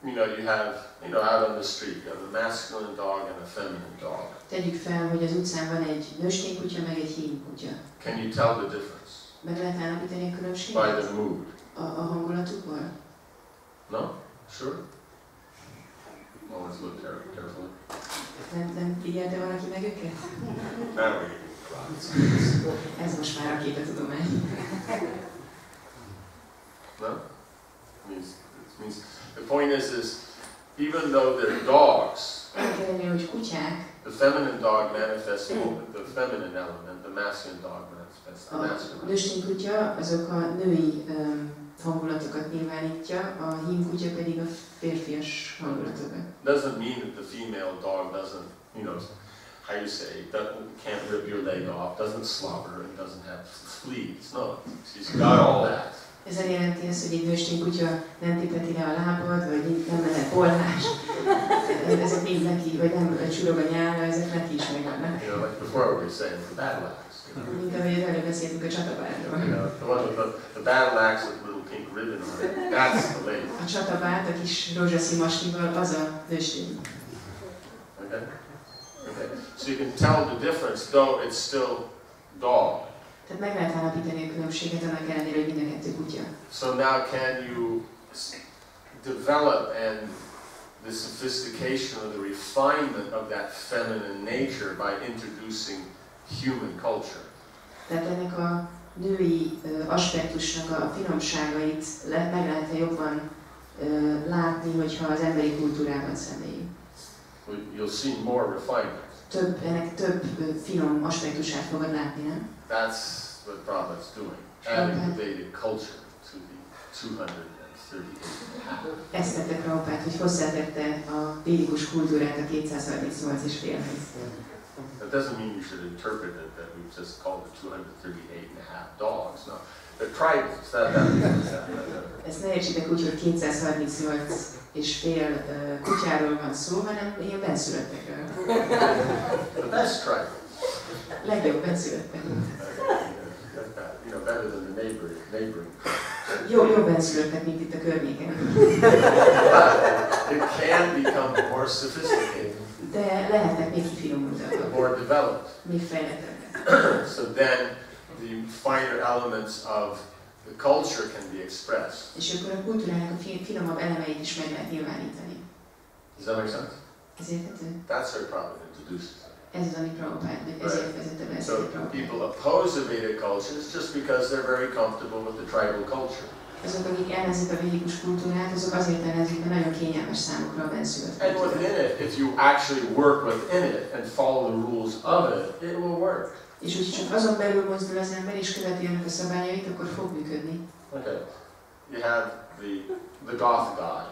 you know, out on the street, you have a masculine dog and a feminine dog. Tegyük fel, hogy az utcán van egy nőstény kutya, meg egy hím kutya. Can you tell the difference? Meg lehet állapítani a különbséget? By the mood. A hangulatukból? No? Sure? Always look carefully. Nem figyelte valaki meg őket? Now we Ez most már a képetudomány. No? It means the point is even though they're dogs, hogy kutyák, the feminine dog manifests the feminine element, the masculine dog manifests the a masculine. nőstény kutya azok a női hangulatokat nyilvánítja, a hím kutya pedig a férfias hangulatokat. Doesn't mean that the female dog doesn't, you know, how you say, can't rip your leg off, doesn't slobber, and doesn't have fleas. No, she's got all that. Ez nem jelenti azt, hogy egy nőstény kutya nem tipeti le a lábad, vagy nem lehet bollás. Ezek mind neki, vagy nem csurog a nyála, ezek neki is megvannak. You know, like before we were saying, the battle axe. Mint ahogy előbb beszéltünk a csatabárról. You know, the one with the battle axe with a little pink ribbon on it, that's the lady. A csatabárt, a kis rózsaszín maslival, az a nőstény. Okay? Okay. So you can tell the difference, though it's still dog. Tehát meg lehet állapítani a különbséget annak ellenére, hogy mind a kettő kutya. So now can you develop and the sophistication or the refinement of that feminine nature by introducing human culture? Tehát ennek a női aspektusnak a finomságait meg lehet jobban látni, hogyha az emberi kultúrában szemléljük. You'll see more refinement. Ennek több finom aspektusát fogod látni, nem? That's what Prabhupada's doing, adding the Vedic culture to the 238. Ezt tette Prabhupád, hogy hozzátette a védikus kultúrát a 238 és félhez. That doesn't mean you should interpret it that we've just called it 238.5 dogs. No, they're tribals. Ezt ne értsétek úgy, hogy 238 és fél kutyáról van szó, hanem ilyen benszülöttekről. The best tribals. Legjobb benszülöttek. Better than the neighboring. Jobb benszülöttek, mint itt a környéken. It can become more sophisticated. De lehetnek még kifinomultabbak. More developed. Még fejlettebbek. So then the finer elements of the culture can be expressed. És akkor a kultúrának a finomabb elemeit is meg lehet nyilvánítani. Does that make sense? Ez érthető? That's what Prabhupada introduces. Ez az, ami Prabhupád, ezért vezette be ezt a So Prabhupád. people oppose the Vedic cultures just because they're very comfortable with the tribal culture. Azok, akik ellenzik a védikus kultúrát, azok azért ellenzik, mert nagyon kényelmes számukra a benszülött And kultúra. within it, if you actually work within it and follow the rules of it, it will work. És úgy csak azon belül mozdul az ember és követi ennek a szabályait, akkor fog működni. Okay. You have the goth god.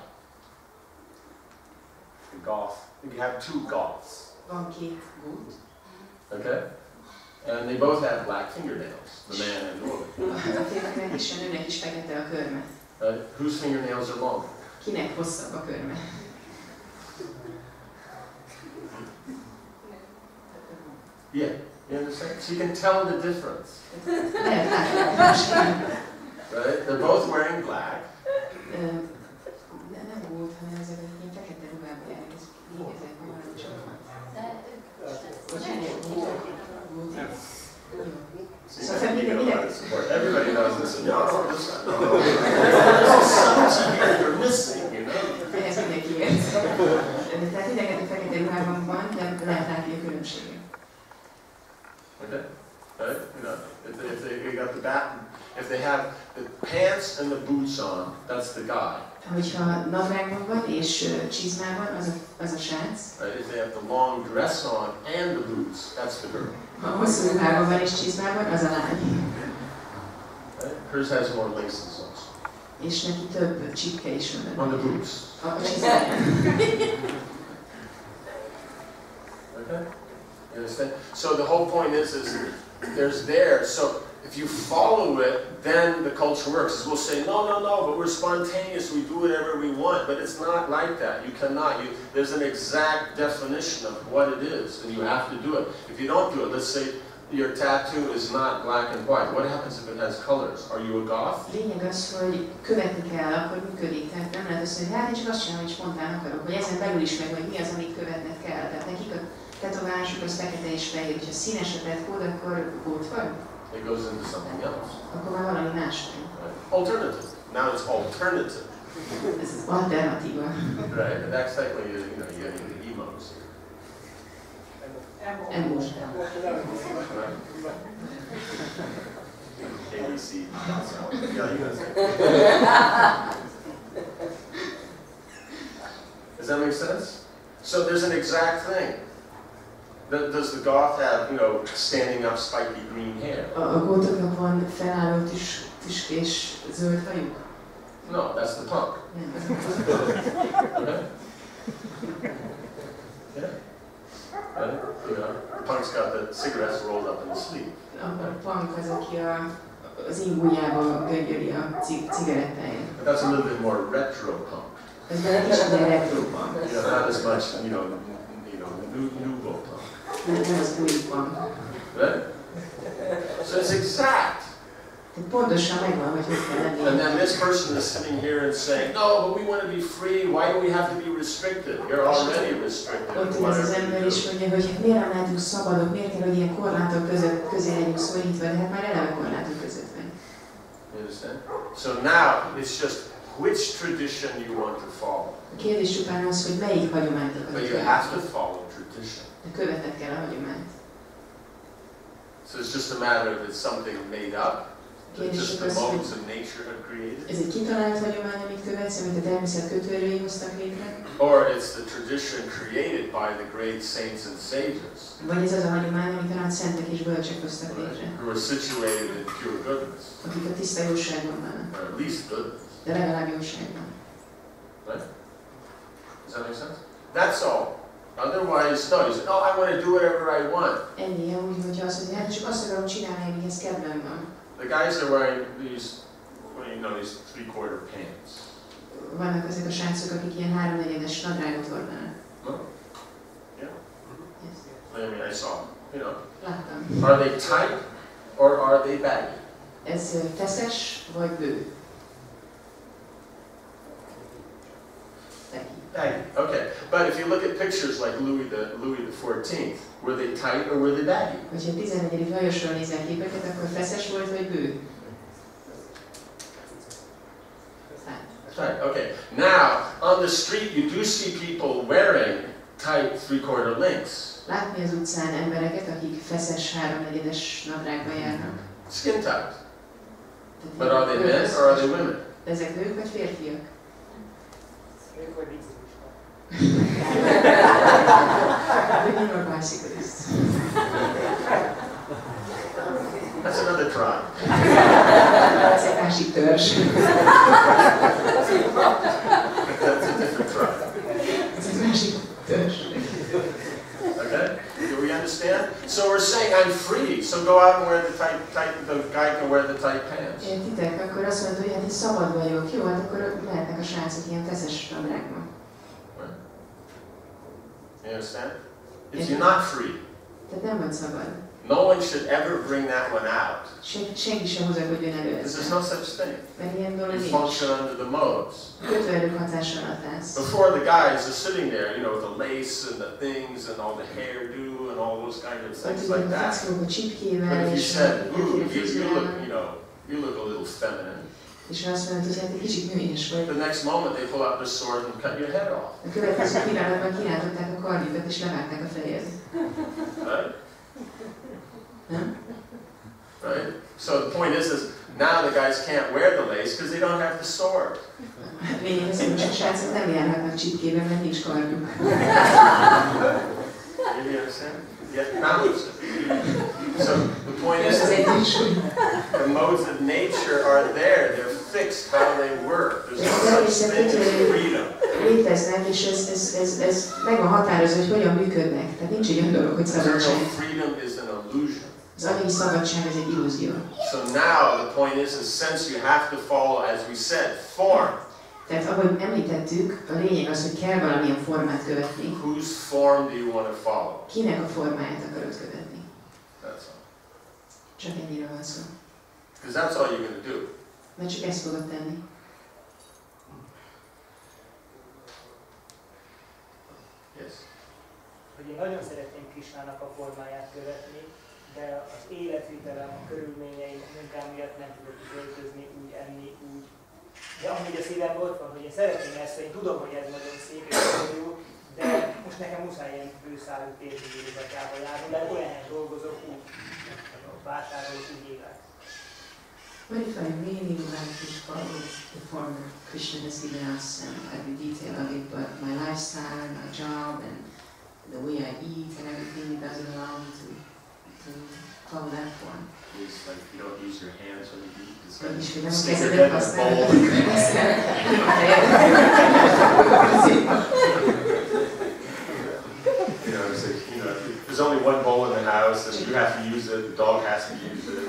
The goth. You have two goths. Van két gót. Okay? And they both have black fingernails, the man and the woman. A férfinek és a nőnek is fekete a körme. Whose fingernails are long? Kinek hosszabb a körme? Yeah, you understand? So you can tell the difference. Lehet látni a különbséget. Right? They're both wearing black. Nem gót, hanem ezek a ilyen fekete ruhában járnak, ez végezett maradcsok. Everybody knows this. No, this is something you're missing, you know. Ez mindenki ért. Tehát mindenki fekete ruhában van, de lehet látni a különbséget. Okay? Right? You know, if they got the bat, if they have the pants and the boots on, that's the guy. Hogyha nadrágban van és csizmában, az a srác. Right? If they have the long dress on and the boots, that's the girl. Ha hosszú ruhában van és csizmában, az a lány. Right? Hers has more laces also. És neki több csipke is van. On the boots. A csizmáján. Okay? You understand? So the whole point is there's there. So if you follow it, then the culture works. We'll say, no, but we're spontaneous. We do whatever we want. But it's not like that. You cannot. There's an exact definition of what it is, and you have to do it. If you don't do it, let's say your tattoo is not black and white. What happens if it has colors? Are you a goth? Lényeg az, hogy követni kell, akkor működik. Tehát nem lehet azt mondani, hát én csak azt csinálom, hogy spontán akarok, hogy ezen belül is meg, hogy mi az, amit követned kell. Tehát nekik a tetoválásuk az fekete és fehér. Ha színes a tetkód, akkor gót van. It goes into something else. Akkor már valami más. Right? Alternative. Now it's alternative. Ez az alternatíva. Right? And that's technically, you're getting the emos. Emos. Right? ABC. Yeah, you guys. Does that make sense? So there's an exact thing. Does the goth have, standing up spiky green hair? A gótoknak van felálló tüskés zöld hajuk? No, that's the punk. Nem. Okay? Yeah. And, the punk's got the cigarettes rolled up in the sleeve. A punk az, aki az ingújában göngyöli a cigarettáját. But that's a little bit more retro punk. Ez már egy kicsit ilyen retro punk. Not as much, nouveau punk. Nem az új punk. Right? So it's exact. Pontosan megvan, hogy kell lenni. And then this person is sitting here and saying, no, but we want to be free. Why do we have to be restricted? You're already restricted. Ott ül ez az ember is mondja, hogy hát miért nem lehetünk szabadok, miért kell, hogy ilyen korlátok közé legyünk szorítva, de hát már eleve korlátok között van. You understand? So now it's just which tradition you want to follow. A kérdés csupán az, hogy melyik hagyományt akarod. But you have to follow tradition. De követned kell a hagyományt. So it's just a matter of it's something made up. It's just the modes of nature have created. Ez egy kitalált hagyomány, amit követsz, amit a természet kötőerői hoztak létre. Or it's the tradition created by the great saints and sages. Vagy ez az a hagyomány, amit a nagy szentek és bölcsek hoztak létre. Who are situated in pure goodness. Akik a tiszta jóságban vannak. Or at least goodness. De legalább jóságban. Right? Does that make sense? That's all. Otherwise, no. He said, "Oh, I want to do whatever I want." Ennyi, úgy, hogyha azt mondja, hát csak azt akarom csinálni, amihez kedvem van. The guys are wearing these, well, you know, these 3/4 pants. Vannak ezek a srácok, akik ilyen 3/4-es nadrágot hordanak. No? Yeah. Yes. I mean, I saw, you know. Láttam. Are they tight or are they baggy? Ez feszes vagy bő? Baggy. Okay. But if you look at pictures like Louis the 14th, were they tight or were they baggy? Hogyha a 14. Lajosról nézel képeket, akkor feszes volt vagy bő? Tight. Okay. Now, on the street, you do see people wearing tight 3/4 links. Látni az utcán embereket, akik feszes 3/4-es nadrágba járnak. Skin tight. But are they men or are they women? Ezek nők vagy férfiak? Nők vagy biciklisták? Women or bicyclists? That's another tribe. Ez egy másik törzs. That's a different tribe. Ez egy másik törzs. Okay? Do we understand? So we're saying I'm free, so go out and wear the the guy can wear the tight pants. Értitek? Akkor azt mondod, hogy hát én szabad vagyok. Jó, hát akkor lehetnek a srácok ilyen feszes nadrágban. You understand? You're not free. Tehát nem vagy szabad. No one should ever bring that one out. Senki sem hozzakodjon elő There's ezzel. no such thing. Mert ilyen dolog You nincs. function under the modes. Kötőerők hatása alatt állsz. Before the guys are sitting there, you know, with the lace and the things and all the hairdo and all those kind of things like that. But if you said, ooh, you look, you know, you look a little feminine. És azt mondod, hogy hát egy kicsit nőies vagy. The next moment they pull out their sword and cut your head off. A következő pillanatban kirántották a karjukat és levágták a fejed. Right? Nem? Right? So the point is now the guys can't wear the lace because they don't have the sword. Lényeg az, hogy a srácok nem járhatnak csipkében, mert nincs karjuk. You understand? Yeah, now so the point is the modes of nature are there. They're fixed how they work. There's no such thing as freedom. Léteznek, és ez meg van határozva, hogy hogyan működnek. Tehát nincs egy olyan dolog, hogy szabadság. Freedom is an illusion. Az anyagi szabadság ez egy illúzió. So now the point is since you have to follow, as we said, form. Tehát ahogy említettük, a lényeg az, hogy kell valamilyen formát követni. Whose form do you want to follow? Kinek a formáját akarod követni? That's all. Csak ennyire van szó. Because that's all you're going to do. Mert csak ezt fogod tenni. Yes. Hogy én nagyon szeretném Krisnának a formáját követni, de az életvitelem, a körülményeim, a munkám miatt nem tudok költözni, úgy enni, úgy. De amúgy a szívemben ott van, hogy én szeretném ezt, hogy én tudom, hogy ez nagyon szép és nagyon jó, de most nekem muszáj ilyen bőszárú térdigérizatába járni, mert olyan helyen dolgozok, úgy vásárolok, úgy élek. What if I really would like to follow the form that Krishna has given us and every detail of it, but my lifestyle, my job, and the way I eat and everything doesn't allow me to follow that form? It's like you don't use your hands when you eat. It's Vagyis, hogy like nem a stick your kezedet head in a használod, bowl. amikor eszel, hanem a fejed. You know, it's like, you know, there's only one bowl in the house, and you have to use it. The dog has to use it.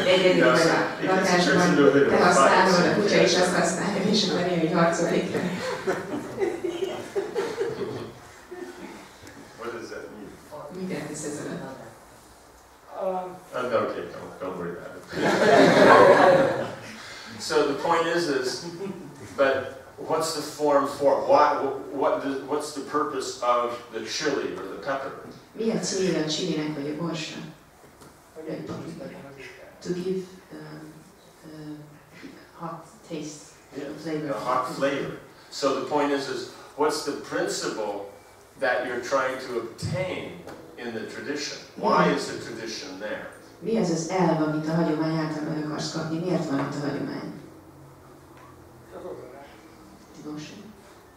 Egyedül vagy a lakásban, te használod, a kutya is azt használja, és akkor én így harcolik. What does that mean? Mit jelentesz ezzel? Okay, don't worry about it. So the point is, but what's the form for? What's the purpose of the chili or the pepper? Mi a célja a chilinek vagy a borsnak? To give hot taste, flavor. A hot flavor. So the point is what's the principle that you're trying to obtain in the tradition? Why is the tradition there? Mi az az elv, amit a hagyomány által meg akarsz kapni? Miért van itt a hagyomány? Devotion.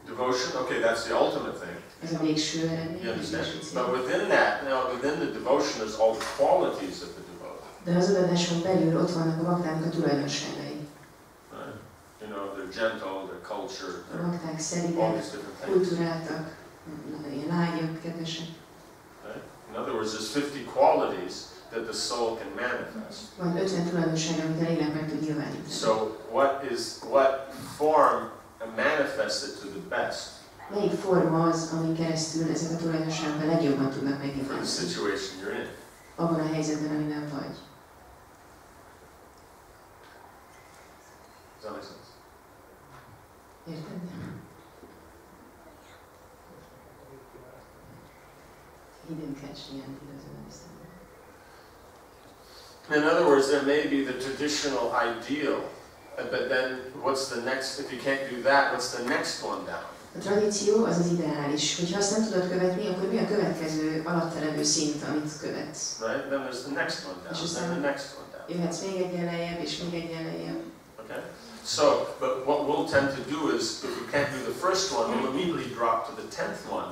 Devotion, okay, that's the ultimate thing. Ez a végső eredmény. You understand? But within that, within the devotion, there's all the qualities of the devotee. De az adatáson belül ott vannak a baktának a tulajdonságai. Right? You know, they're gentle, they're cultured, A bakták all szelidek, these different things. kulturáltak, ilyen lágyak, kedvesek. In other words, there's 50 qualities that the soul can manifest. Van 50 tulajdonság, amit a lélek meg tud nyilvánítani. So what form manifests it to the best? Melyik forma az, amin keresztül ezek a tulajdonságok a legjobban tudnak For the megnyilvánulni? situation you're in. Abban a helyzetben, amiben vagy. Does that make sense? Érted? He didn't catch the end, he doesn't understand. In other words, there may be the traditional ideal, but then what's the next, if you can't do that, what's the next one down? A tradíció az az ideális. Hogyha azt nem tudod követni, akkor mi a következő alatta levő szint, amit követsz? Right? Then there's the next one down, then the next one down. Jöhetsz még egyen lejjebb, és még egyen lejjebb. Okay? So, but what we'll tend to do is, if we can't do the first one, we'll immediately drop to the 10th one,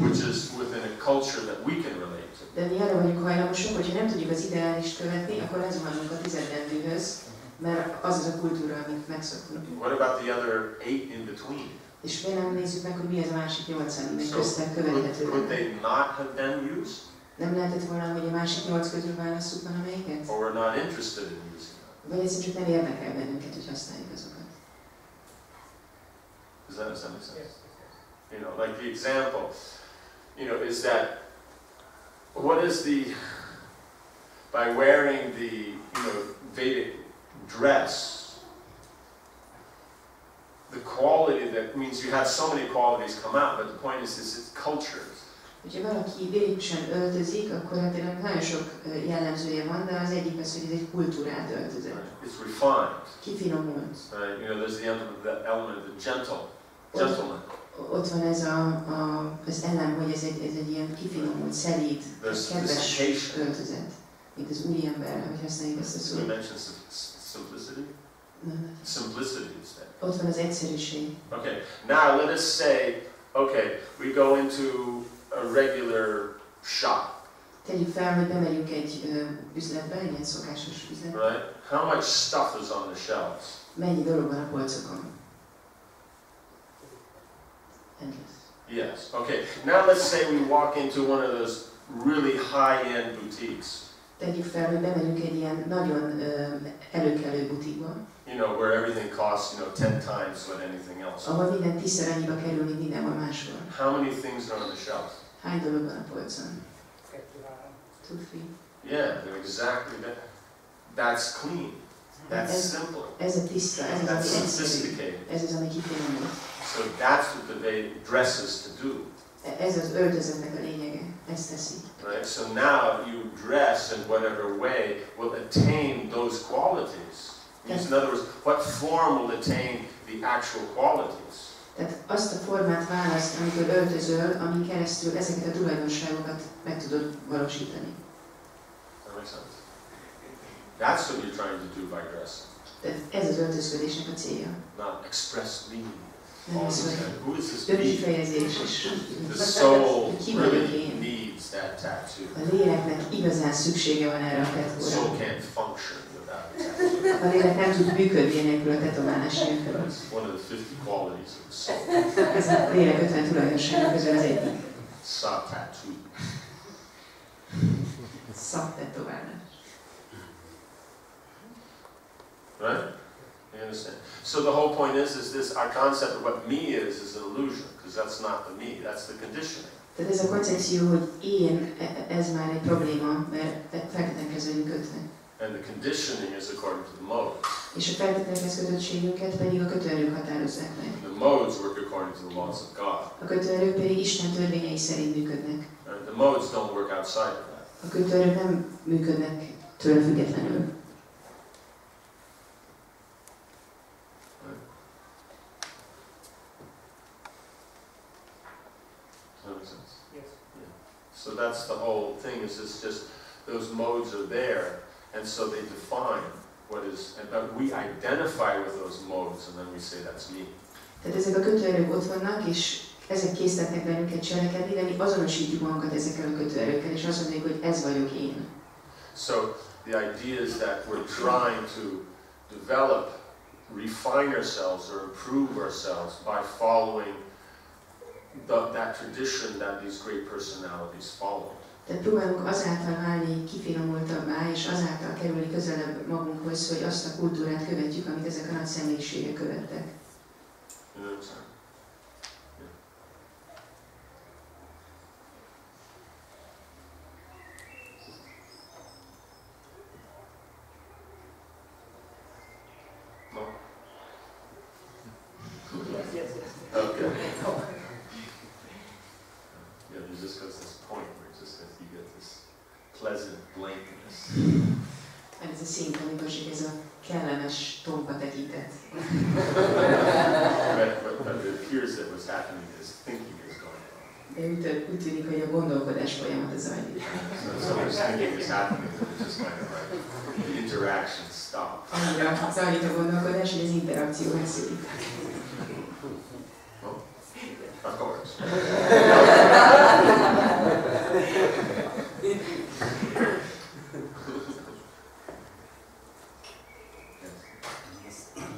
which is within a culture that we can relate to. De mi arra vagyunk hajlamosak, hogyha nem tudjuk az ideálist követni, akkor lezuhanunk a tizedrendűhöz, mert az az a kultúra, amit megszoktunk. What about the other 8 in between? És miért nem nézzük meg, hogy mi az a másik 8, ami köztem követhető? Could they not have been used? Nem lehetett volna, hogy a másik 8 közül válasszuk valamelyiket? Or we're not interested in using them? Vagy egyszerűen csak nem érdekel bennünket, hogy használjuk azokat. Does that make sense? You know, like the example, you know, is that what is the, by wearing the, you know, Vedic dress, the quality that means you have so many qualities come out, but the point is it's cultures. Hogyha valaki védikusan öltözik, akkor hát nagyon sok jellemzője van, de az egyik az, hogy ez egy kultúrát öltözött. It's refined. Kifinomult. You know, there's the element of the gentleman. Ott van ez az elem, hogy ez egy ilyen kifinomult, szelíd, kedves öltözet. Mint az úriember, hogy használjuk ezt a szót. We mentioned simplicity? Simplicity is that. Ott van az egyszerűség. Okay, now let us say, okay, we go into a regular shop. Tegyük fel, hogy bemegyünk egy üzletbe, egy ilyen szokásos üzletbe. Right? How much stuff is on the shelves? Mennyi dolog van a polcokon? Endless. Yes. Okay. Now let's say we walk into one of those really high-end boutiques. Tegyük fel, hogy bemegyünk egy ilyen nagyon előkelő butikba. You know, where everything costs, you know, 10 times what anything else. Ahol minden 10-szer annyiba kerül, mint mindenhol máshol. How many things are on the shelf? Hány dolog van a polcon? 2-3. 2-3. Yeah, they're exactly that. That's clean. That's simple. Ez a tiszta, ez az, That's ami egyszerű. sophisticated. Ez az, ami kifinomult. So that's what the Vedic dresses to do. Ez az öltözetnek a lényege, ezt teszi. Right? So now you dress in whatever way will attain those qualities. Means, in other words, what form will attain the actual qualities? Tehát azt a formát választ, amikor öltözöl, amin keresztül ezeket a tulajdonságokat meg tudod valósítani. That makes sense? That's what you're trying to do by dressing. Tehát ez az öltözködésnek a célja. Not express meaning. Nem az, hogy Who is this önkifejezés és The soul ki vagyok really én. needs that tattoo. A léleknek igazán szüksége van erre a The tetóra. soul can't function without a tattoo. A lélek nem tud működni nélkül a tetoválás nélkül. It's one of the 50 qualities of the soul. Ez a lélek 50 tulajdonsága közül az egyik. Sa tattoo. Szaktetoválás. Right? You understand? So the whole point is this, our concept of what me is an illusion, because that's not the me, that's the conditioning. Tehát ez a koncepció, hogy én, ez már egy probléma, mert feltételekhez vagyunk kötve. And the conditioning is according to the modes. És a feltételekhez kötöttségünket pedig a kötőerők határozzák meg. The modes work according to the laws of God. A kötőerők pedig Isten törvényei szerint működnek. And the modes don't work outside of that. A kötőerők nem működnek tőle függetlenül. Yes. So that's the whole thing, is it's just those modes are there, and so they define what is, and we identify with those modes, and then we say that's me. Tehát ezek a kötőerők ott vannak, és ezek késztetnek bennünket cselekedni, de mi azonosítjuk magunkat ezekkel a kötőerőkkel, és azt mondjuk, hogy ez vagyok én. So the idea is that we're trying to develop, refine ourselves or improve ourselves by following that tradition that these great personalities followed. Tehát próbálunk azáltal válni kifinomultabbá, és azáltal kerülni közelebb magunkhoz, hogy azt a kultúrát követjük, amit ezek a nagy személyiségek követtek. You know what I'm saying? Yes. Okay. Yeah, there's just goes this point where you get this pleasant blankness. Ez a szint, amikor csak ez a kellemes tompa tekintet. But it appears that what's happening is thinking is going on. De úgy tűnik, hogy a gondolkodás folyamat zajlik. So much thinking is happening that it's just kind of like the interaction stops. Annyira zajlik a gondolkodás, hogy az interakció megszűnik. Of course.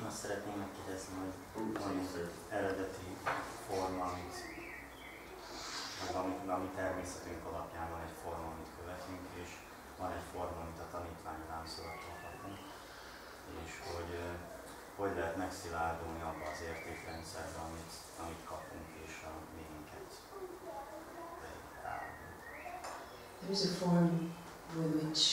Azt szeretném megkérdezni, hogy van egy eredeti forma, ami természetünk alapján van egy forma, amit követünk, és van egy forma, amit a tanítványi láncolattól kapunk, és hogy lehet megszilárdulni abba az értékrendszerbe, amit kapunk, és a miénket beállunk. There is a form with which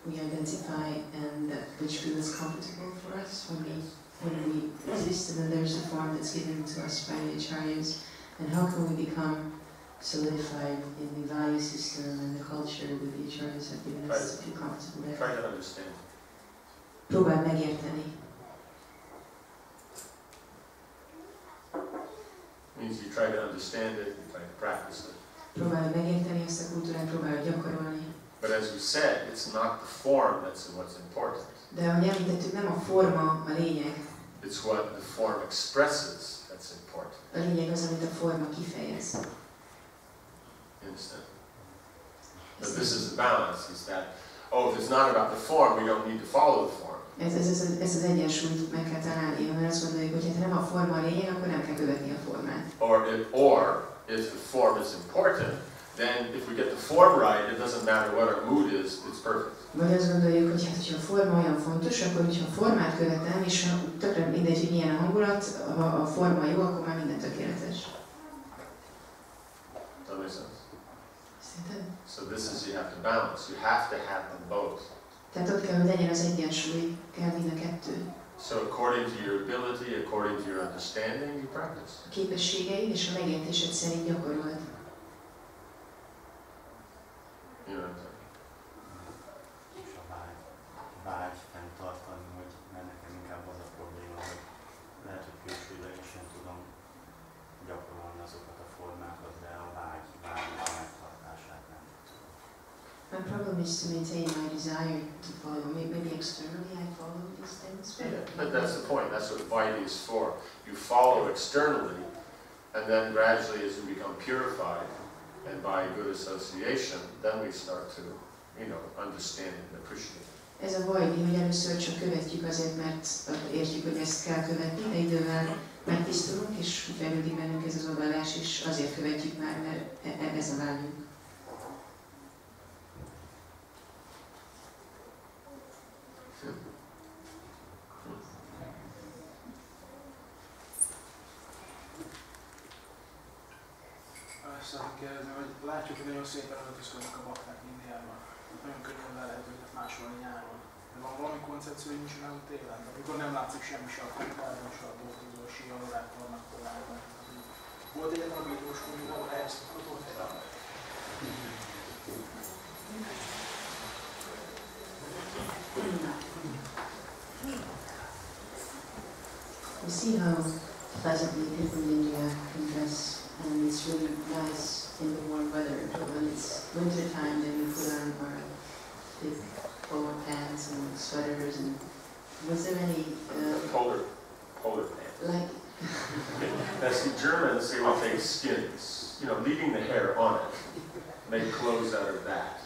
we identify and which feels comfortable for us when we exist, and then there's a form that's given to us by the acharyas, and how can we become solidified in the value system and the culture that the acharyas have given us to feel comfortable there. Try to understand. Próbáld megérteni. Means you try to understand it, you try to practice it. Próbálj megérteni ezt a kultúrát, próbálj gyakorolni. But as we said, it's not the form that's what's important. De ahogy említettük, nem a forma a lényeg. It's what the form expresses that's important. A lényeg az, amit a forma kifejez. You understand? But this is the balance, is that, if it's not about the form, we don't need to follow the form. Ez az egyensúlyt meg kell találni, mert azt gondoljuk, hogy ha nem a forma a lényeg, akkor nem kell követni a formát. Or if the form is important, then if we get the form right, it doesn't matter what our mood is, it's perfect. Vagy azt gondoljuk, hogy hát, hogyha a forma olyan fontos, akkor hogyha a formát követem, és ha tökre mindegy, hogy milyen a hangulat, ha a forma jó, akkor már minden tökéletes. That makes sense? Szerinted? So this is, you have to balance. You have to have them both. Tehát ott kell, hogy legyen az egyensúly, kell mind a kettő. So according to your ability, according to your understanding, you practice. A képességeid és a megértésed szerint gyakorold. You know what I'm saying? És a vágy fenntartani, hogy mert nekem inkább az a probléma, hogy lehet, hogy külsőlegesen tudom gyakorolni azokat a formákat, de a vágy megtartását nem tudom. My problem is to maintain my desire to follow. Maybe externally I follow these things. But that's the point. That's what Vaidhi is for. You follow externally, and then gradually as you become purified, and by good association, then we start to, understand and appreciate it. Ez a Vaidhi, hogy először csak követjük azért, mert értjük, hogy ezt kell követni, de idővel megtisztulunk, és fejlődik bennünk ez az odalás, és azért követjük már, mert ez a vágyunk. Szeretném kérdezni, hogy látjuk, hogy nagyon szépen öltözködnek a bakták Indiában. Nagyon könnyen le lehet őket másolni nyáron. De van valami koncepció, hogy nincs nálunk télen? Amikor nem látszik semmi se a könyvtárban, se a dolgozó, se a norák vannak továbbban. Volt egyetlen a bíjós konyú, ahol helyeztethető helyben? You see how pleasantly people in India can dress, and it's really nice in the warm weather. But when it's winter time, then we put on our big polo pants and sweaters. And was there any Polar pants. like? As the Germans, they will take skins, leaving the hair on it, make clothes out of that.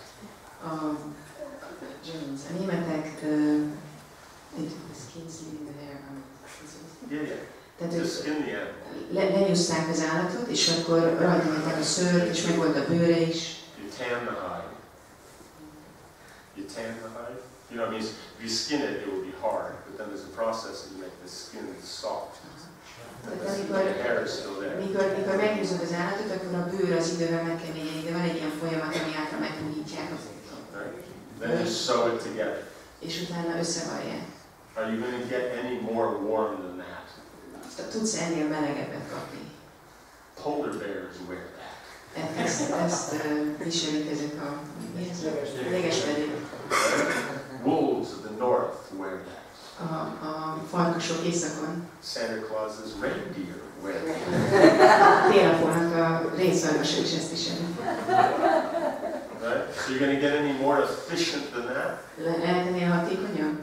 Germans. A németek they took the skins leaving the hair on. Yeah. Tehát to skin the animal. lenyúzták az állatot, és akkor rajta ment a szőr, és meg volt a bőre is. You tan the hide. You tan the hide. You know, it means if you skin it, it will be hard, but then there's a process that you make the skin soft. Mikor megnyúzod az állatot, akkor a bőr az idővel megkeményedik, de van egy ilyen folyamat, ami által megpuhítják. Then you sew it together. És utána összevarják. Are you going to get any more warm than that? Tudsz ennél melegebbet kapni. Polar bears wear that. Ezt viselik ezek a jegesmedvék. Wolves of the north wear that. A farkasok északon. Santa Claus's reindeer wear that. Télapónak a rénszarvasa is ezt viseli. Right? So you're going to get any more efficient than that? Lehet ennél hatékonyabb?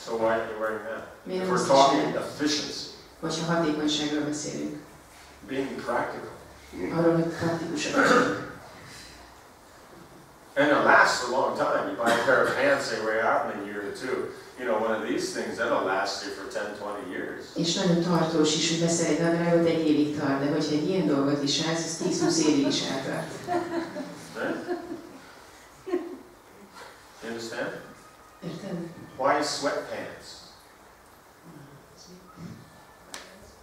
So why are you wearing that? Miért If nem we're azt talking viseled? efficiency, Hogyha hatékonyságról beszélünk. being practical. Arról, hogy praktikusak vagyunk. And it lasts a long time. You buy a pair of pants, they wear out in a year or two. You know, one of these things, that'll last you for 10-20 years. És nagyon tartós is, hogy veszel egy nadrágot, egy évig tart, de hogyha egy ilyen dolgot viselsz, ez 10-20 évig is eltart. Right? You understand? Érted? Why sweatpants?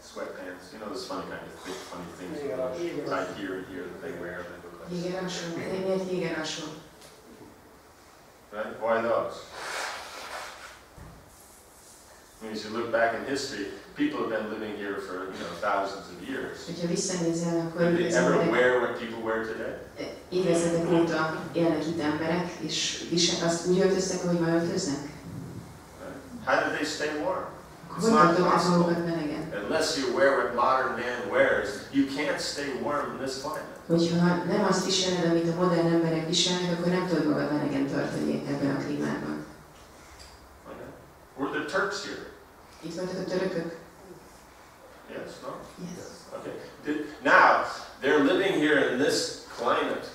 Sweatpants. You know those funny kind of thick, funny things tied here and here that they wear. That look like. Jégeralsó. Miért jégeralsó? Right? Why those? I mean, as you look back in history, people have been living here for, you know, thousands of years. Hogyha visszanézel, akkor Did they ever wear what people wear today? évezredek óta élnek itt emberek, és azt úgy öltöztek, ahogy ma öltöznek? How did they stay warm? It's Hogy not tartották possible. magukat melegen? Unless you wear what modern man wears, you can't stay warm in this climate. Hogyha nem azt viseled, amit a modern emberek viselnek, akkor nem tudod magad melegen tartani ebben a klímában. Okay. Were the Turks here? Itt voltak a törökök? Yes, no? Yes. Okay. Now, they're living here in this climate.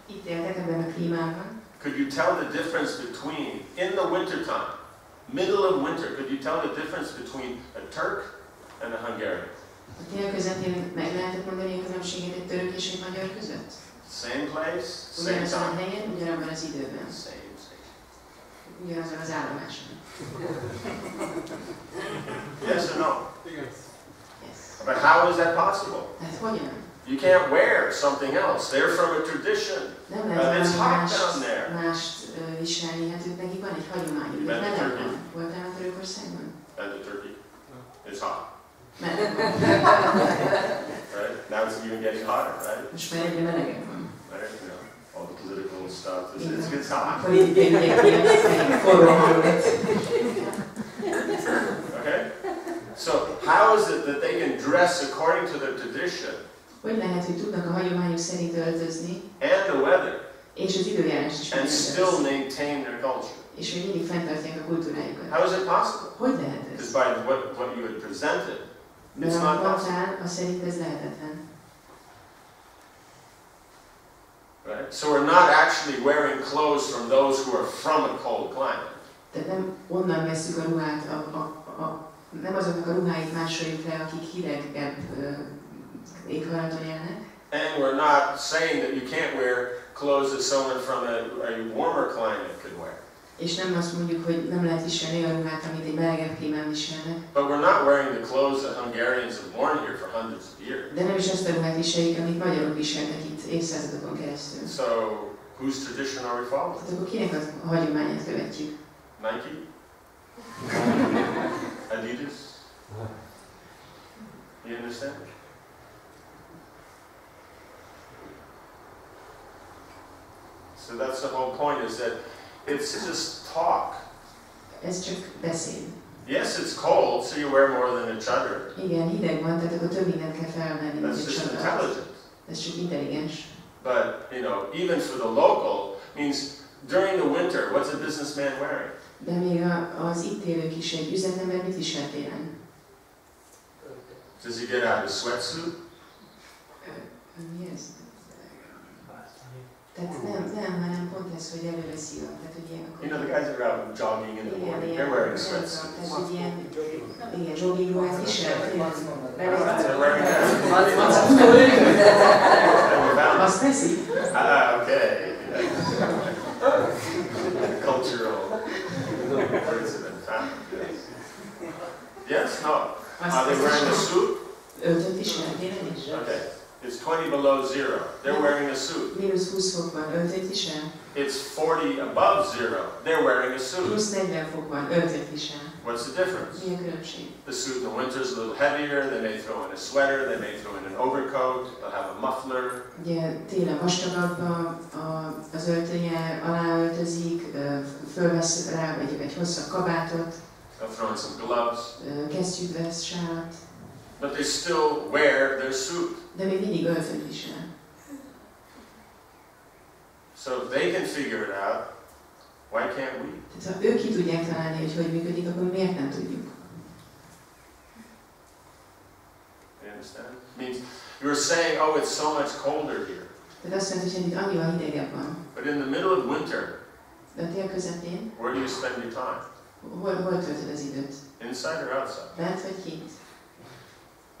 Itt éltek ebben a klímában. Could you tell the difference between, in the wintertime, middle of winter, could you tell the difference between a Turk and a Hungarian? A tél közepén meg lehetett mondani a különbséget egy török és egy magyar között? Same place, same Ugyanazon a time. helyen, ugyanabban az időben. Same. Ugyanazon az állomáson. Yes or no? Yes. But how is that possible? Hát hogyan? You can't wear something else. They're from a tradition. Nem lehet It's hot down valami there. mást viselni, hát ők nekik van egy hagyományuk. You been to Meleg Turkey? van. Voltál a Törökországban? And the Turkey. It's hot. Meleg van. Right? Now it's even getting hotter, right? Most már egyre melegebb van. Right? You know, all the political stuff. It gets hot. Politikai miatt forró hangulat. Okay? So how is it that they can dress according to their tradition Hogy lehet, hogy tudnak a hagyományok szerint öltözni, and the weather és az időjárás is and megöltözni, still maintain their culture? és hogy mindig fenntartják a kultúrájukat? How is it possible? Hogy lehet ez? Because by what you had presented, De it's a not possible. mondtál, az szerint ez lehetetlen. Right? So we're not actually wearing clothes from those who are from a cold climate. Tehát nem onnan veszük a ruhát, nem azoknak a ruháit másoljuk le, akik hidegebb éghajlaton élnek. And we're not saying that you can't wear clothes that someone from a warmer climate could wear. És nem azt mondjuk, hogy nem lehet viselni a ruhát, amit egy melegebb klímán viselnek. But we're not wearing the clothes that Hungarians have worn here for hundreds of years. De nem is azt a ruhát viseljük, amit magyarok viselnek itt évszázadokon keresztül. So whose tradition are we following? Tehát akkor kinek a hagyományát követjük? Nike? Adidas? You understand? So that's the whole point, is that it's just talk. Ez csak beszéd. Yes, it's cold, so you wear more than a chador. Igen, hideg van, tehát akkor több mindent kell felvenni, mint That's egy just csatart. intelligent. Ez csak intelligens. But, you know, even for the local, means during the winter, what's a businessman wearing? De még az itt élők is egy üzletember mit visel télen? Does he get out a sweatsuit? Mi ez? Tehát nem, hanem pont ez, hogy előveszi a, tehát hogy ilyen You know, the guys that are out jogging in the morning, they're wearing sweatsuits. tehát hogy ilyen Igen, joggingruhát visel. Azt teszi? Okay. Cultural words have been found. Yes, no. Are they wearing a suit? Öltöt visel, tényleg is? Okay. It's 20 below zero. They're wearing a suit. Mínusz 20 fok van, öltöt visel. It's 40 above zero. They're wearing a suit. Plusz 40 fok van, öltöt visel. What's the difference? Mi a különbség? The suit in the winter is a little heavier. They may throw in a sweater. They may throw in an overcoat. They'll have a muffler. Ugye télen vastagabb az öltönye, aláöltözik, fölvesz rá egy hosszabb kabátot. They'll throw in some gloves. Kesztyűt vesz, sálat. But they still wear their suit. De még mindig öltönyt visel. So if they can figure it out, why can't we? Tehát ha ők ki tudják találni, hogy működik, akkor miért nem tudjuk? You understand? It means you were saying, oh, it's so much colder here. Tehát azt jelenti, hogy itt annyival hidegebb van. But in the middle of winter, De a tél közepén, where do you spend your time? hol töltöd az időt? Inside or outside? Bent vagy kint?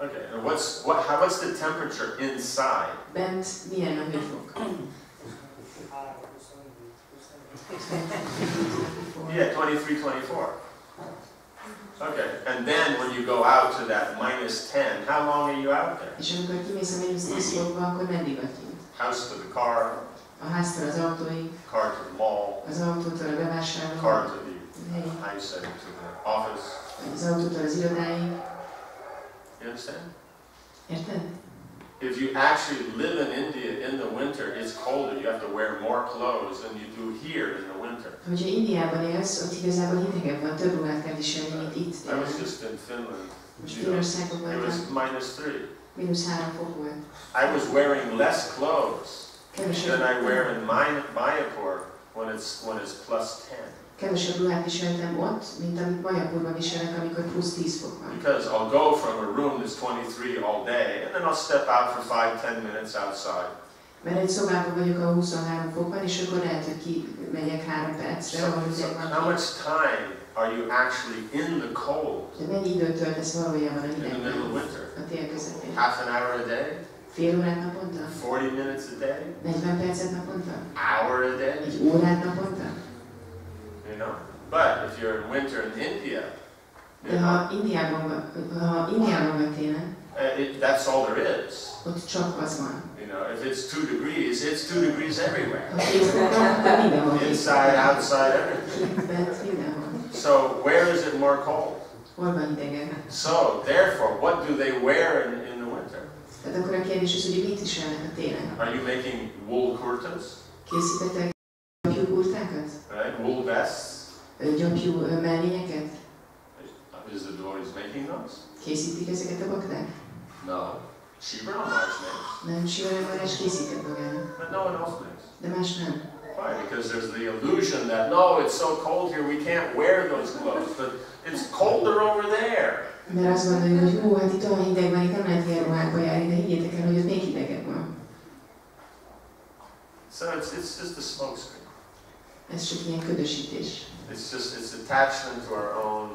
Okay, and what's the temperature inside? Bent milyen a hőfok? Yeah, 23, 24. Okay, and then when you go out to that -10, how long are you out there? És amikor kimész a mínusz 10 fokba, akkor meddig vagy kint? House to the car, A háztól az autóig, car to the mall, az autótól a bevásárlóig, car to the, how you say, to the office. az autótól az irodáig. You understand? Érted? If you actually live in India in the winter, it's colder. You have to wear more clothes than you do here in the winter. Hogyha Indiában élsz, ott igazából hidegebb van, több ruhát kell viselni, mint itt. I was just in Finland. Most You know, Finországban it was voltam, -3. mínusz 3 fok volt. I was wearing less clothes Kevesebb, than I wear in Mayapur when it's +10. kevesebb ruhát viseltem ott, mint amit Mayapurban viselek, amikor plusz 10 fok van. Because I'll go from a room that's 23 all day, and then I'll step out for 5-10 minutes outside. Mert egy szobában vagyok, ahol 23 fok van, és akkor lehet, hogy kimegyek 3 percre, ahol So hideg van. how much time are you actually in the cold De mennyi időt töltesz valójában a in the middle of hidegben? winter? A tél közepén. Half an hour a day? Fél órát naponta? 40 minutes a day? 40 percet naponta? Hour a day? Egy órát naponta? You know? But if you're in winter in India, De ha Indiában vagy télen, that's all there is. ott csak az van. You know, if it's 2 degrees, it's 2 degrees everywhere. Ha 10 fok van, akkor mindenhol 10 fok Inside, van. outside, everything. Bent, mindenhol. So where is it more cold? Hol van hidegebb? So therefore, what do they wear in the winter? Tehát akkor a kérdés az, hogy mit viselnek a télen? Are you making wool kurtas? Készítettek gyapjú kurtákat? Right? Wool vests? Gyapjú mellényeket? Is the devotees making those? Készítik ezeket a bakták? No. Shiva Maharaj makes. Nem, Shiva Maharaj készített magának. But no one else makes. De más nem. Why? Because there's the illusion that, no, it's so cold here, we can't wear those clothes. But it's colder over there. Mert azt gondoljuk, hogy hú, hát itt olyan hideg van, itt nem lehet ilyen ruhákba járni, de higgyétek el, hogy ott még hidegebb van. So it's just a smokescreen. Ez csak ilyen ködösítés. It's attachment to our own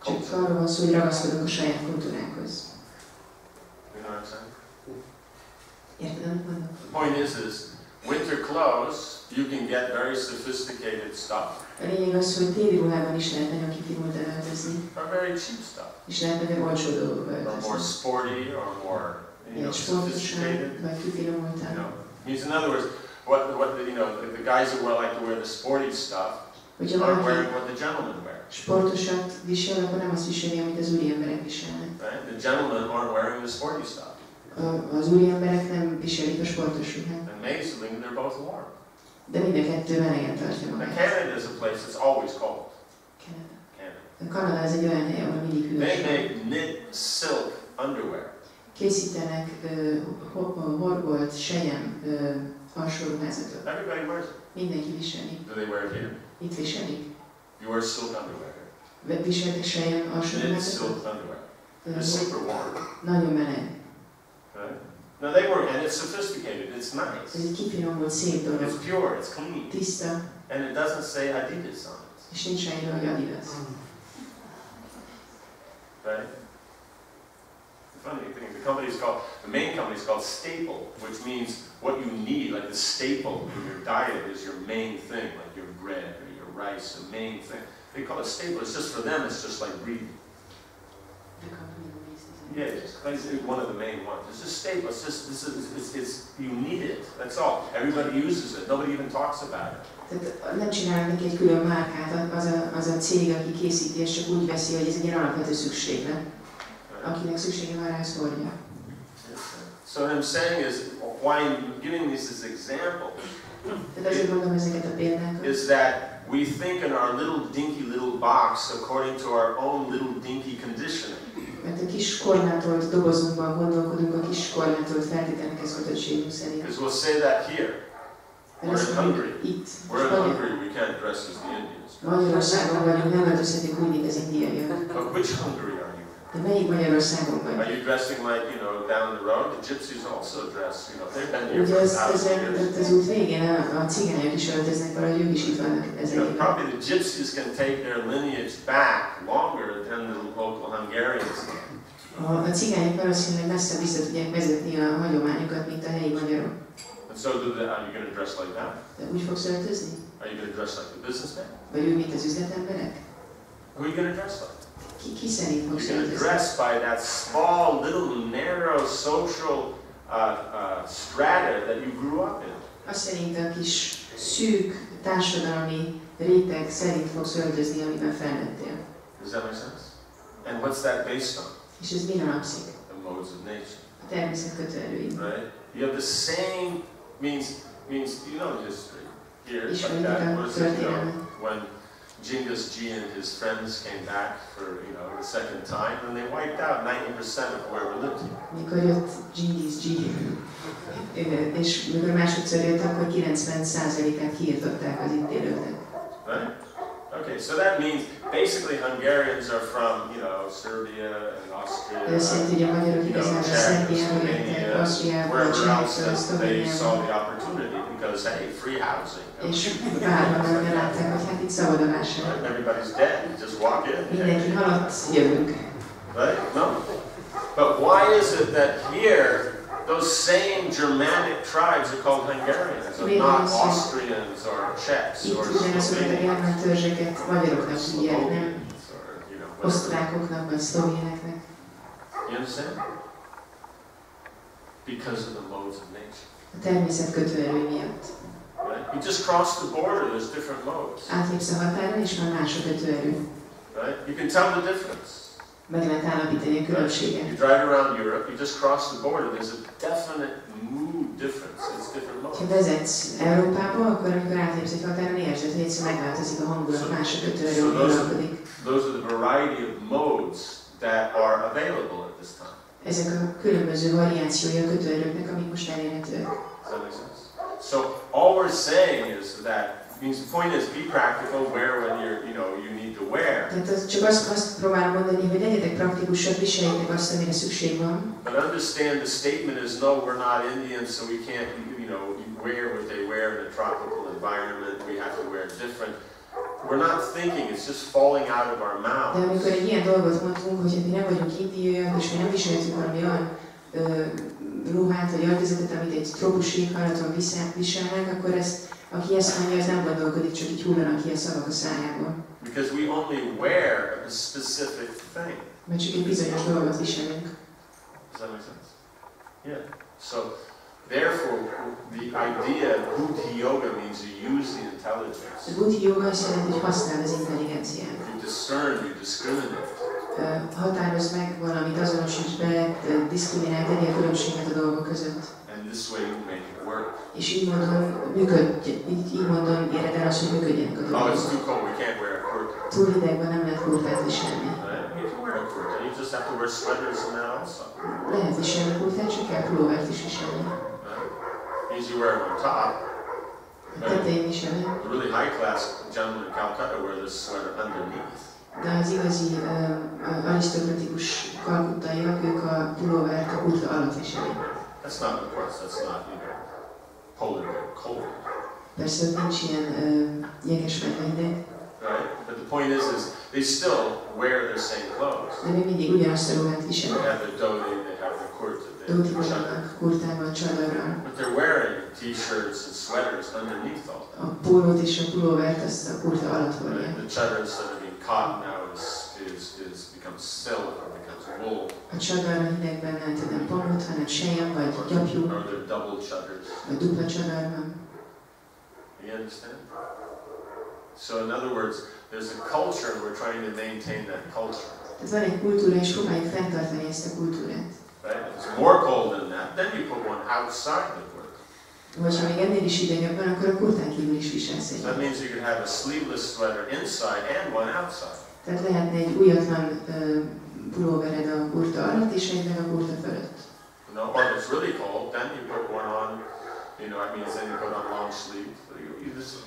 Csak culture. arról van szó, hogy ragaszkodunk a saját kultúránkhoz. You know what I'm saying? Érted, amit mondok? The point is winter clothes, you can get very sophisticated stuff, A lényeg az, hogy téli ruhában is lehet nagyon kifinomultan öltözni, or very cheap stuff, és lehet nagyon olcsó dolgokba or more öltözni. sporty, or more, Sportosan, sophisticated. vagy kifinomultan. You know, means in other words, what the guys who like to wear the sporty stuff Hogyha aren't valaki wearing what the gentlemen wear. sportosat visel, akkor nem azt viseli, amit az úri emberek viselnek. Right? The gentlemen aren't wearing the sporty stuff. Az úri emberek nem viselik a sportos ruhát. Amazingly, they're both warm. De mind a kettő melegen tartja Now, magát. Canada is a place that's always cold. Canada. Canada. Kanada az egy olyan hely, ahol mindig They hűvös van. make knit silk underwear. Készítenek horgolt, sejem alsóruházatot. Everybody wears it. Mindenki viseli. Do they wear it here? Itt viselik. You wear silk underwear here. Viseltek sejem Knit alsóruházatot? silk underwear. It's super warm. Nagyon meleg. Right? Now they were, and it's sophisticated. It's Ez nice. egy kifinomult, szép dolog. It's pure. It's clean. Tiszta, And it doesn't say Adidas on it. és nincs ráírva, hogy Adidas. Right? the main company is called Staple, which means what you need, like the staple in your diet is your main thing, like your bread or your rice, the main thing. They call it staple. It's just for them, it's just like breathing. Yeah, it's one of the main ones. It's just staple. It's just, you need it. That's all. Everybody uses it. Nobody even talks about it. Tehát nem csinálnak neki egy külön márkát, az a cég, aki készíti, és csak úgy veszi, hogy ez egy ilyen alapvető szükséglet. Akinek szüksége van rá, ezt hordja. So what I'm saying is, why I'm giving this as example, is that we think in our little dinky little box according to our own little dinky conditioning. Mert a kis korlátolt dobozunkban gondolkodunk, a kis korlátolt feltételekhez kötöttségünk szerint. Because we'll say that here. We're in Hungary. We're in Hungary, we can't dress as the Indians. Magyarországon vagyunk, nem öltözhetünk úgy, mint az indiaiak. But which Hungary are you? De melyik Magyarországon vagy? Are you dressing like, down the road? The gypsies also dress, they've been here for 1,000 years. Az út végén a cigányok is öltöznek, valahogy ők is itt vannak ezekben. Probably the gypsies can take their lineage back longer than the local Hungarians can. A cigányok valószínűleg messze vissza tudják vezetni a hagyományokat, mint a helyi magyarok. And so are you going to dress like that? De úgy fogsz öltözni? Are you going to dress like the businessman? Vagy úgy, mint az üzletemberek? Who are you going to dress like? Ki szerint fogsz You're going to öltözni? dress by that small, little, narrow social strata that you grew up in. Azt szerint a kis szűk társadalmi réteg szerint fogsz öltözni, amiben felnőttél. Does that make sense? And what's that based on? És ez mire alapszik? The modes of nature. A természet kötőerői. Right? You have the same means history here like that. Was when Genghis Khan and his friends came back for the second time, and they wiped out 90% of whoever lived here. Mikor jött Genghis Khan, és mikor másodszor jött, akkor 90%-át kiirtották az itt élőknek. Right? Okay, so that means basically Hungarians are from, Serbia and Austria, Slovenia, wherever else that they saw the opportunity because, hey, free housing. Everybody's dead, you just walk in. Right? No? But why is it that here, those same Germanic tribes are called Hungarians, and not Austrians or Czechs or Slovenians? You understand? Because of the modes of nature. A természet kötőerő miatt. Right? You just cross the border, there's different modes. Átlépsz a határon, és már más a kötőerő. Right? You can tell the difference. Meg lehet állapítani a különbséget. You drive around Europe, you just cross the border, there's a definite mood difference. It's different modes. Ha vezetsz Európába, akkor amikor átlépsz egy határon, érzed, hogy egyszer megváltozik a hangulat, más a kötőerő, uralkodik. Those are the variety of modes that are available at this time. Ezek a különböző variációi a kötőerőknek, amik most elérhetőek. Does that make sense? So all we're saying is that means the point is be practical, wear when you need to wear. Tehát csak azt próbálom mondani, hogy legyetek praktikusak, viseljétek azt, amire szükség van. But understand the statement is no, we're not Indians, so we can't wear what they wear in a tropical environment. We have to wear different. We're not thinking, it's just falling out of our mouths. De amikor egy ilyen dolgot mondunk, hogy mi nem vagyunk indiaiak, és mi nem viselhetünk valami olyan ruhát vagy öltözetet, amit egy trópusi éghajlaton viselnek, akkor aki ezt mondja, az nem gondolkodik, csak így hullanak ki a szavak a szájából. Because we only wear a specific thing. Mert csak egy bizonyos dolgot viselünk. Does that make sense? Yeah. So, therefore, the idea of buddhi yoga means you use the intelligence. A buddhi yoga azt jelenti, hogy használd az intelligenciát. You discern, you discriminate. Határozd meg valamit, azonosítsd be, diszkrimináld, tegyél különbséget a dolgok között. And this way you make it work. És így módon éred el azt, hogy működjenek a dolgok. Oh, it's too cold, we can't wear a kurta. Túl hidegben nem lehet kurtát viselni. You can wear a kurta, you just have to wear sweaters and that also. Lehet viselni a kurtát, csak kell pulóvert is viselni. Means you wear it on top. Tetején viselni. The really high class gentlemen in Calcutta wear this sweater underneath. De az igazi arisztokratikus kalkuttaiak, ők a pulóvert a kurta alatt viselik. That's not, of course, that's not, polar cold. Persze ott nincs ilyen jegesmedve hideg. Right? But the point is they still wear the same clothes. De még mindig ugyanazt a ruhát They viselik. have their dhoti, they have their kurta, they have Dhótiban their chadar. vannak, kurtában, csadarral. But they're wearing t-shirts and sweaters underneath all that. A pólót és a pulóvert azt a kurta alatt hordják. The chadar, instead of being cotton now, becomes silk or becomes wool. A csadar a hidegben nem tudom pamut, hanem selyem vagy gyapjú, Or they're double chadars. vagy dupla csadar van. You understand? So in other words, there's a culture and we're trying to maintain that culture. Tehát van egy kultúra, és próbáljuk fenntartani ezt a kultúrát. Right? If it's more cold than that, then you put one outside the kurta. Vagy ha még ennél is idegebb van, akkor a kurtán kívül is viselsz So egy. that means you could have a sleeveless sweater inside and one outside. Tehát lehetne egy újatlan pulóvered a kurta alatt, és egy meg a kurta fölött. You know, or if it's really cold, then you put one on, you know, it means then you put on long sleeves.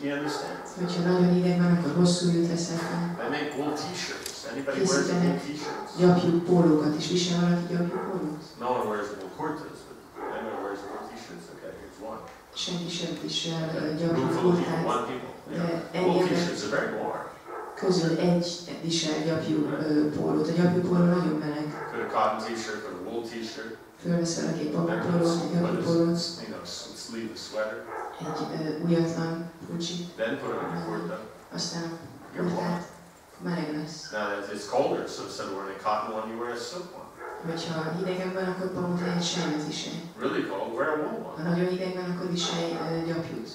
You understand? Hogyha nagyon hideg van, akkor hosszú jut veszel fel. They make wool t-shirts. Anybody wears wool t-shirts? Gyapjú pólókat is visel valaki gyapjú pólót? No one wears wool kurtas, but anyone wears wool t-shirts. Okay, here's one. Senki sem visel gyapjú Room full of people, kurtát, one people. de Yeah. ennyi Wool ember t-shirts are very warm. közül egy visel gyapjú pólót. A gyapjú póló nagyon meleg. Put a cotton t-shirt, put a wool t-shirt. Fölvesz valaki egy pamut Then pólót, egy gyapjú put pólót, a, you know, sleeveless sweater. egy újatlan pulcsit, Then put it on your kurta. aztán a You're warm. kurtát meleg lesz. Now it's colder, so instead of wearing a cotton one, you wear a silk one. Hogyha hidegen van, akkor pamut egy selymet viselj. Really cold, wear a wool Ha one. nagyon hideg van, akkor viselj gyapjút.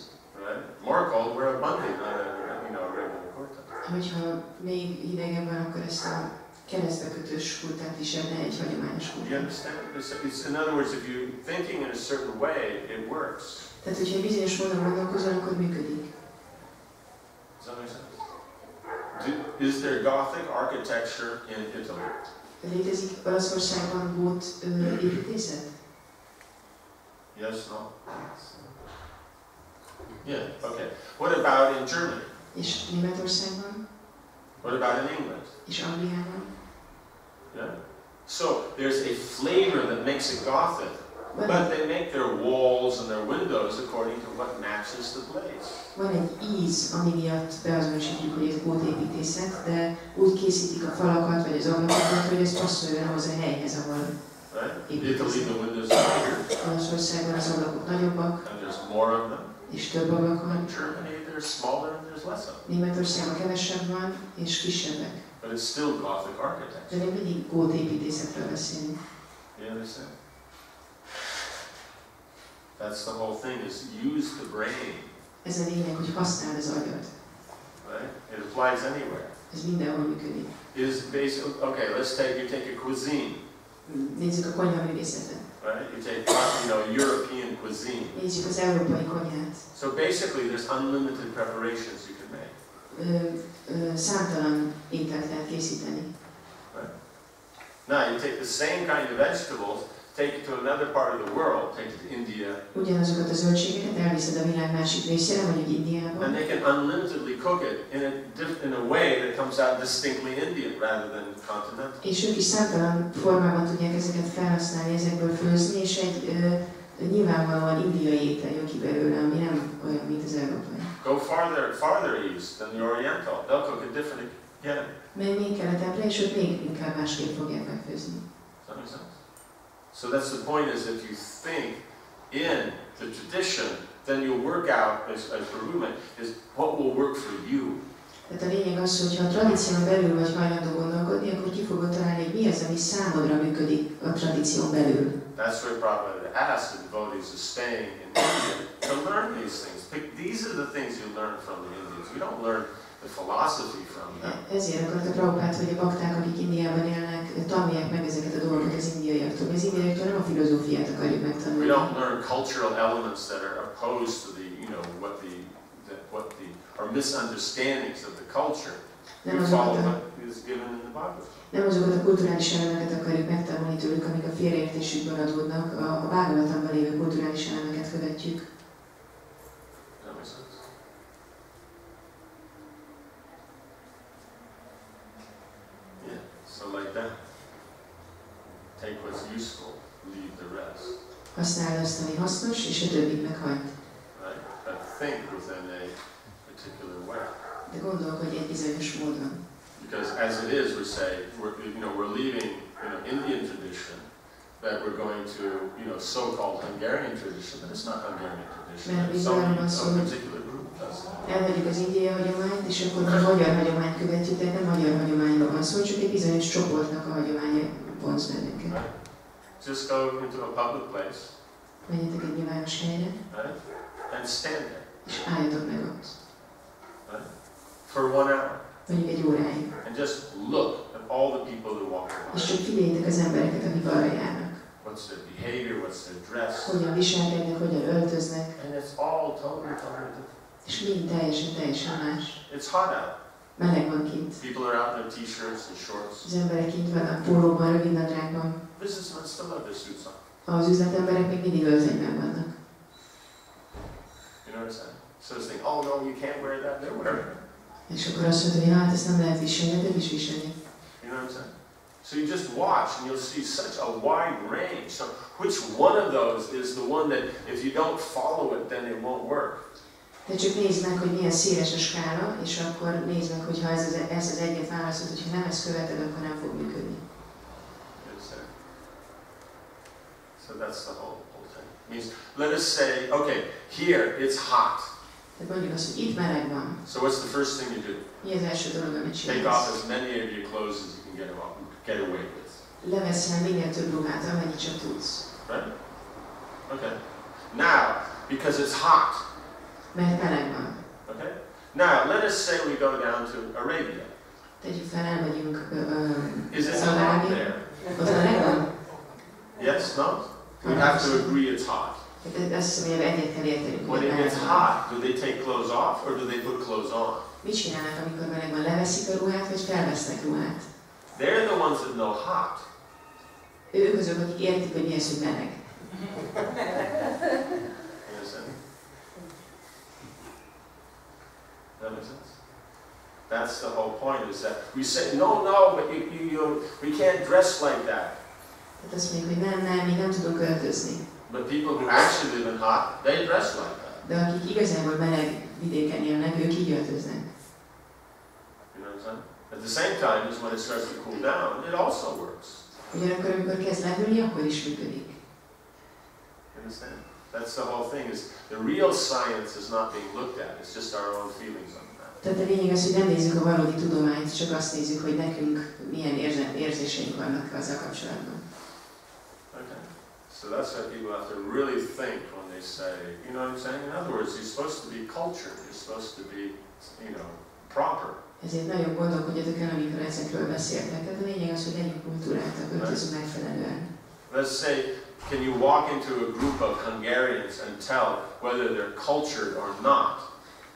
Right? More cold, wear a bundle, not a, you know, a regular kurta. Hogyha még hidegen van, akkor ezt a keresztbekötős kurtát visel, ne egy hagyományos You kurtát. understand? It's, in other words, if you're thinking in a certain way, it works. Tehát, hogyha egy bizonyos módon gondolkozol, akkor működik. Does that make sense? Is there Gothic architecture in Italy? Létezik Olaszországban gót építészet? Yes, no? Yeah, okay. What about in Germany? És Németországban? What about in England? És Angliában? Yeah. So there's a flavor that makes it Gothic, but they make their walls and their windows according to what matches the place. Van egy íz, ami miatt beazonosítjuk, hogy ez gótépítészet, de úgy készítik a falakat vagy az ablakokat, hogy ez passzoljon ahhoz a helyhez, ahol építészet. Italy, the windows are bigger, Olaszországban az ablakok nagyobbak, and there's more of them. és több ablak van. In Germany, they're smaller and there's less of them. Németországban kevesebb van, és kisebbek. But it's still Gothic De architecture. még mindig gótépítészetről beszélünk. You understand? That's the whole thing, is use the brain, Ez a lényeg, hogy használd az agyat. right? It applies anywhere. Ez mindenhol működik. Is basic, okay, you take a cuisine, Nézzük a konyhaművészetet. right? You take, you know, European cuisine. Nézzük az európai konyhát. So basically there's unlimited preparations you can make. Számtalan ételt lehet készíteni. Right? Now you take the same kind of vegetables, take it to another part of the world, take it to India, Ugyanazokat a zöldségeket elviszed a világ másik részére, mondjuk Indiába, and they can unlimitedly cook it in a way that comes out distinctly Indian rather than continental. és ők is számtalan formában tudják ezeket felhasználni, ezekből főzni, és egy nyilvánvalóan indiai étel jön ki belőle, ami nem olyan, mint az európai. Go farther east than the Oriental. They'll cook it differently again. Menj még keletembre, és ők még inkább másképp fogják megfőzni. Does that make sense? So that's the point, is if you think in the tradition, then you'll work out, as Prabhu meant, is what will work for you. Tehát a lényeg az, hogy ha a tradíción belül vagy hajlandó gondolkodni, akkor ki fogod találni, hogy mi az, ami számodra működik a tradíción belül. That's where Prabhupada asked the devotees who are staying in India to learn these things. These are the things you learn from the Indians. You don't learn the philosophy from them. Ezért akarta Prabhupád, hogy a bakták, akik Indiában élnek, tanulják meg ezeket a dolgokat az indiaiaktól. Az indiaiaktól nem a filozófiát akarjuk megtanulni. We don't learn cultural elements that are opposed to the, you know, what the or misunderstandings of the culture. We follow what is given in the Bible. Nem azokat a kulturális elemeket akarjuk megtanulni tőlük, amik a félreértésükből adódnak, a Bhagavatamban lévő kulturális elemeket követjük. That makes sense. Yeah, so like that. Take what's useful, leave the rest. Használd azt, ami hasznos, és a többit meghagyd. Right? But think within a particular way. De gondolkodj egy bizonyos módon. You Because as it is, we say, we're leaving, Indian tradition, that we're going to, so-called Hungarian tradition, but it's not Hungarian tradition. Some particular group does that. Elhagyjuk az indiai hagyományt, és akkor a magyar hagyományt követjük, tehát nem magyar hagyományról van szó, csak egy bizonyos csoportnak a hagyománya vonz bennünket. Right? Just go into a public place. Menjetek egy nyilvános helyre, Right? And stand there. és álljatok meg ott. Right? For 1 hour. Mondjuk egy óráig. And just look at all the people who walk around. És csak figyeljétek az embereket, akik arra járnak. What's their behavior, what's their dress. Hogyan viselkednek, hogyan öltöznek. And it's all totally different. És mind teljesen más. It's hot out. Meleg van kint. People are out in their t-shirts and shorts. Az emberek kint vannak pólóban, rövid nadrágban. Businessmen still have their suits on. Az üzletemberek még mindig öltönyben vannak. You know what I'm saying? So it's saying, oh no, you can't wear that. They're wearing it. És akkor azt mondta, hogy hát ezt nem lehet viselni, de is viselni. You know what I'm saying? So you just watch and you'll see such a wide range. So which one of those is the one that if you don't follow it, then it won't work? De csak nézd meg, hogy milyen széles a skála, és akkor nézd meg, hogy ha ez az egyet választod, hogyha nem ezt követed, akkor nem fog működni. So that's the whole thing. It means, let us say, okay, here it's hot. Tehát mondjuk azt, hogy itt meleg van. So what's the first thing you do? Mi az első dolog, amit Take csinálsz? off as many of your clothes as you can get away with. Leveszel minél több ruhát, amennyit csak tudsz. Right? Okay. Now, because it's hot. Mert meleg van. Okay. Now, let us say we go down to Arabia. Tegyük fel, elmegyünk Is it hot there? Ott meleg van? Yes, no? We have to agree it's hot. Azt hiszem, hogy egyet kell értenünk, When it gets hot, do they take clothes off or do they put clothes on? Mit csinálnak, amikor meleg van? Leveszik a ruhát, vagy felvesznek ruhát? They're the ones that know hot. Ők azok, akik értik, hogy mi az, hogy meleg. That makes sense? That's the whole point, is that we say, no, but we can't dress like that. Tehát azt mondjuk, hogy nem, mi nem tudunk öltözni. But people who actually live in hot, they dress like that. De akik igazából meleg vidéken élnek, ők így öltöznek. You know what I'm saying? At the same time, is when it starts to cool down, it also works. Ugyanakkor, amikor kezd lehűlni, akkor is működik. You understand? That's the whole thing, is the real science is not being looked at, it's just our own feelings on that. Tehát a lényeg az, hogy nem nézzük a valódi tudományt, csak azt nézzük, hogy nekünk milyen érzéseink vannak azzal kapcsolatban. Okay. So that's why people have to really think when they say, you know what I'm saying? In other words, you're supposed to be cultured, you're supposed to be, proper. Ezért nagyon gondolkodjatok el, amikor ezekről beszéltek. Tehát a lényeg az, hogy legyünk kultúráltak, öltözünk megfelelően. Let's say, can you walk into a group of Hungarians and tell whether they're cultured or not?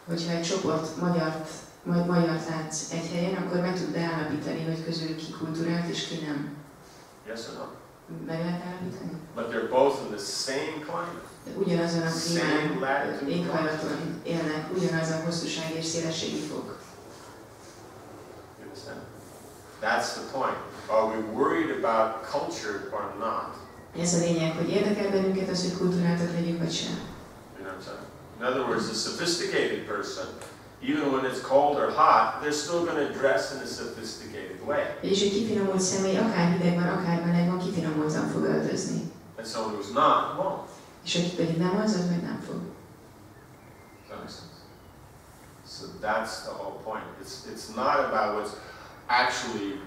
Hogyha egy csoport magyart látsz egy helyen, akkor meg tudod állapítani, hogy közülük ki kultúrált és ki nem. Yes or no? Meg lehet állapítani? But they're both in the same climate. De ugyanazon a klímán, éghajlaton élnek, ugyanaz a hosszúság és szélességi fok. You understand? That's the point. Are we worried about culture or not? Ez a lényeg, hogy érdekel bennünket az, hogy kultúráltak legyünk, vagy sem. You know what I'm saying? In other words, a sophisticated person, even when it's cold or hot, they're still going to dress in a sophisticated way. És egy kifinomult személy, akár hideg van, akár meleg van, kifinomultan fog öltözni. And someone who's not won't. És aki pedig nem az meg nem fog. Does that make sense? So that's the whole point. It's not about what's actually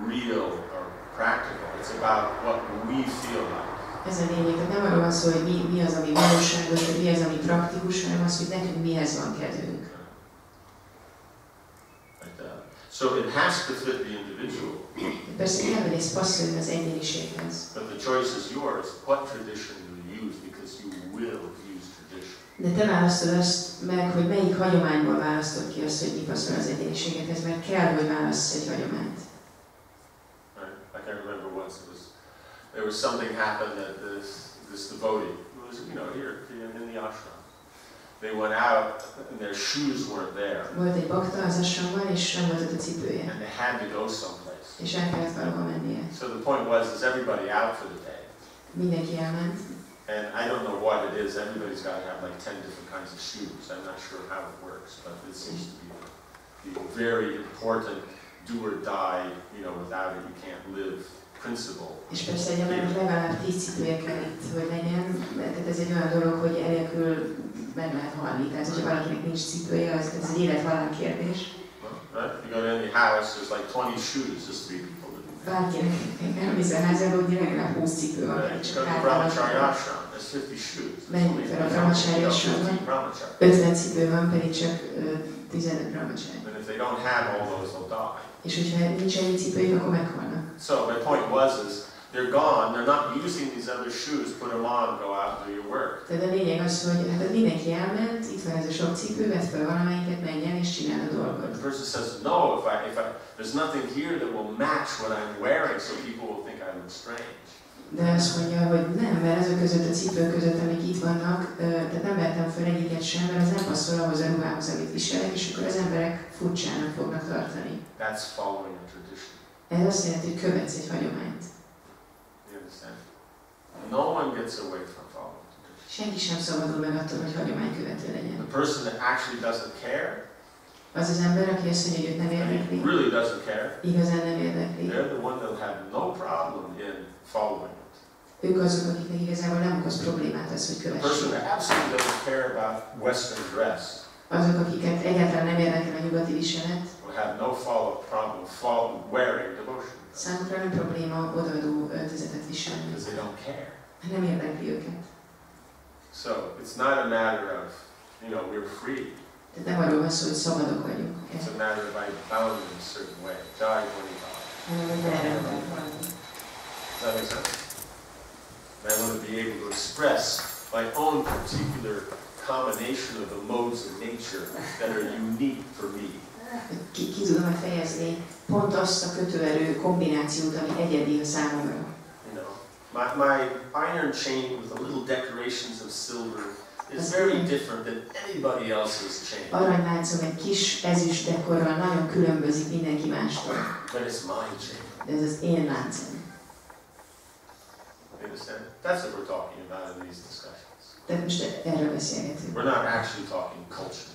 real or practical. It's about what we feel like. Ez a lényeg, tehát nem arról van szó, hogy mi az, ami valóságos, vagy mi az, ami praktikus, hanem az, hogy nekünk mihez van kedvünk. Like that. So it has to fit the individual. Persze kell, hogy ez passzoljon az egyéniséghez. But the choice is yours. What tradition you use, because you will use tradition. De te választod azt meg, hogy melyik hagyományból választod ki azt, hogy mi passzol az egyéniségedhez, mert kell, hogy válasszd egy hagyományt. Right? I can remember once there was something happened that this devotee, who was, here in the ashram, they went out and their shoes weren't there. Volt egy bakta az ashramban, és nem volt ott a cipője. And they had to go someplace. És el kellett valahol mennie. So the point was, is everybody out for the day? Mindenki elment. And I don't know what it is. Everybody's got to have like 10 different kinds of shoes. I'm not sure how it works, but it seems to be very important do or die, you know, without it you can't live principle. És persze egy embernek legalább 10 cipője kell itt, hogy legyen, tehát ez egy olyan dolog, hogy enélkül meg lehet halni. Tehát, hogyha valakinek nincs cipője, ez egy élet-halál kérdés. Right? You go to any house, there's like 20 shoes, just 3 people living there. Bárkinek elmész a házába, hogy legalább 20 cipő van, Right? csak Go to hátra. brahmacharya ashram, there's 50 shoes. Menjünk fel a brahmacharya ashramban, 50 cipő van, pedig csak 15 brahmacharya. And if they don't have all those, they'll die. És hogyha nincs ennyi cipőjük, akkor meghalnak. So my point was they're gone, they're not using these other shoes, put them on, go out and do your work. Tehát a lényeg az, hogy hát mindenki elment, itt van ez a sok cipő, vedd fel valamelyiket, menj el és csinál a dolgot. The person says, no, if there's nothing here that will match what I'm wearing, so people will think I look strange. De azt mondja, hogy nem, mert azok között a cipők között, amik itt vannak, tehát nem vettem fel egyiket sem, mert az nem passzol ahhoz a ruhához, amit viselek, és akkor az emberek furcsának fognak tartani. That's following a tradition. Ez azt jelenti, hogy követsz egy hagyományt. You understand? No one gets away from following tradition. Senki sem szabadul meg attól, hogy hagyománykövető legyen. The person that actually doesn't care, Az az ember, aki azt mondja, hogy őt nem érdekli, really doesn't care, igazán nem érdekli. they're the one that will have no problem in following it. Ők azok, akiknek igazából nem okoz problémát az, hogy The person kövessék. that absolutely doesn't care about Western dress Azok, akiket egyáltalán nem érdekel a nyugati viselet, will have no problem wearing devotion számukra nem probléma odaadó öltözetet viselni. because they don't care. Nem érdekli őket. So it's not a matter of, you know, we're free. Tehát nem arról van szó, hogy szabadok vagyunk. It's a matter of I'm bound in a certain way. Die when you die. Hanem, hogy merre kell valami. Does that make sense? And I want to be able to express my own particular combination of the modes of nature that are unique for me. Ki tudom fejezni pont azt a kötőerő kombinációt, ami egyedi a számomra. You know, my iron chain with the little decorations of silver is very different than anybody else's chain. Aranyláncom egy kis ezüst dekorral nagyon különbözik mindenki mástól. But it's my chain. De ez az én láncom. You understand? That's what we're talking about in these discussions. Tehát most erről beszélgetünk. We're not actually talking culture.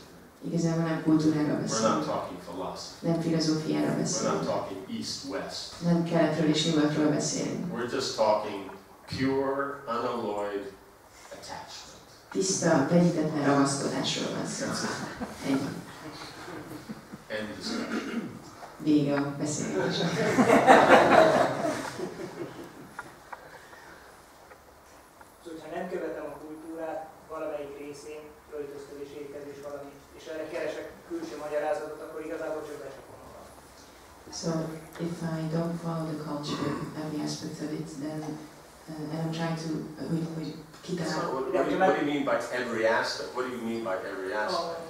Igazából nem kultúráról We're not beszélünk. talking philosophy. Nem filozófiáról We're not beszélünk. talking east-west. Nem keletről és nyugatról beszélünk. We're just talking pure, unalloyed attachment. Tiszta, vegyítetlen ragaszkodásról van szó. Ennyi. End discussion. Vége a beszélgetésnek. Szóval, ha nem követem a kultúrát, valamelyik részén, öltözködés, étkezés valami, és erre keresek külső magyarázatot, akkor igazából csak becsapom magam. So, if I don't follow the culture, every aspect of it, then and I'm trying to hogy kitalálni. So what do you mean by every aspect? What do you mean by every aspect?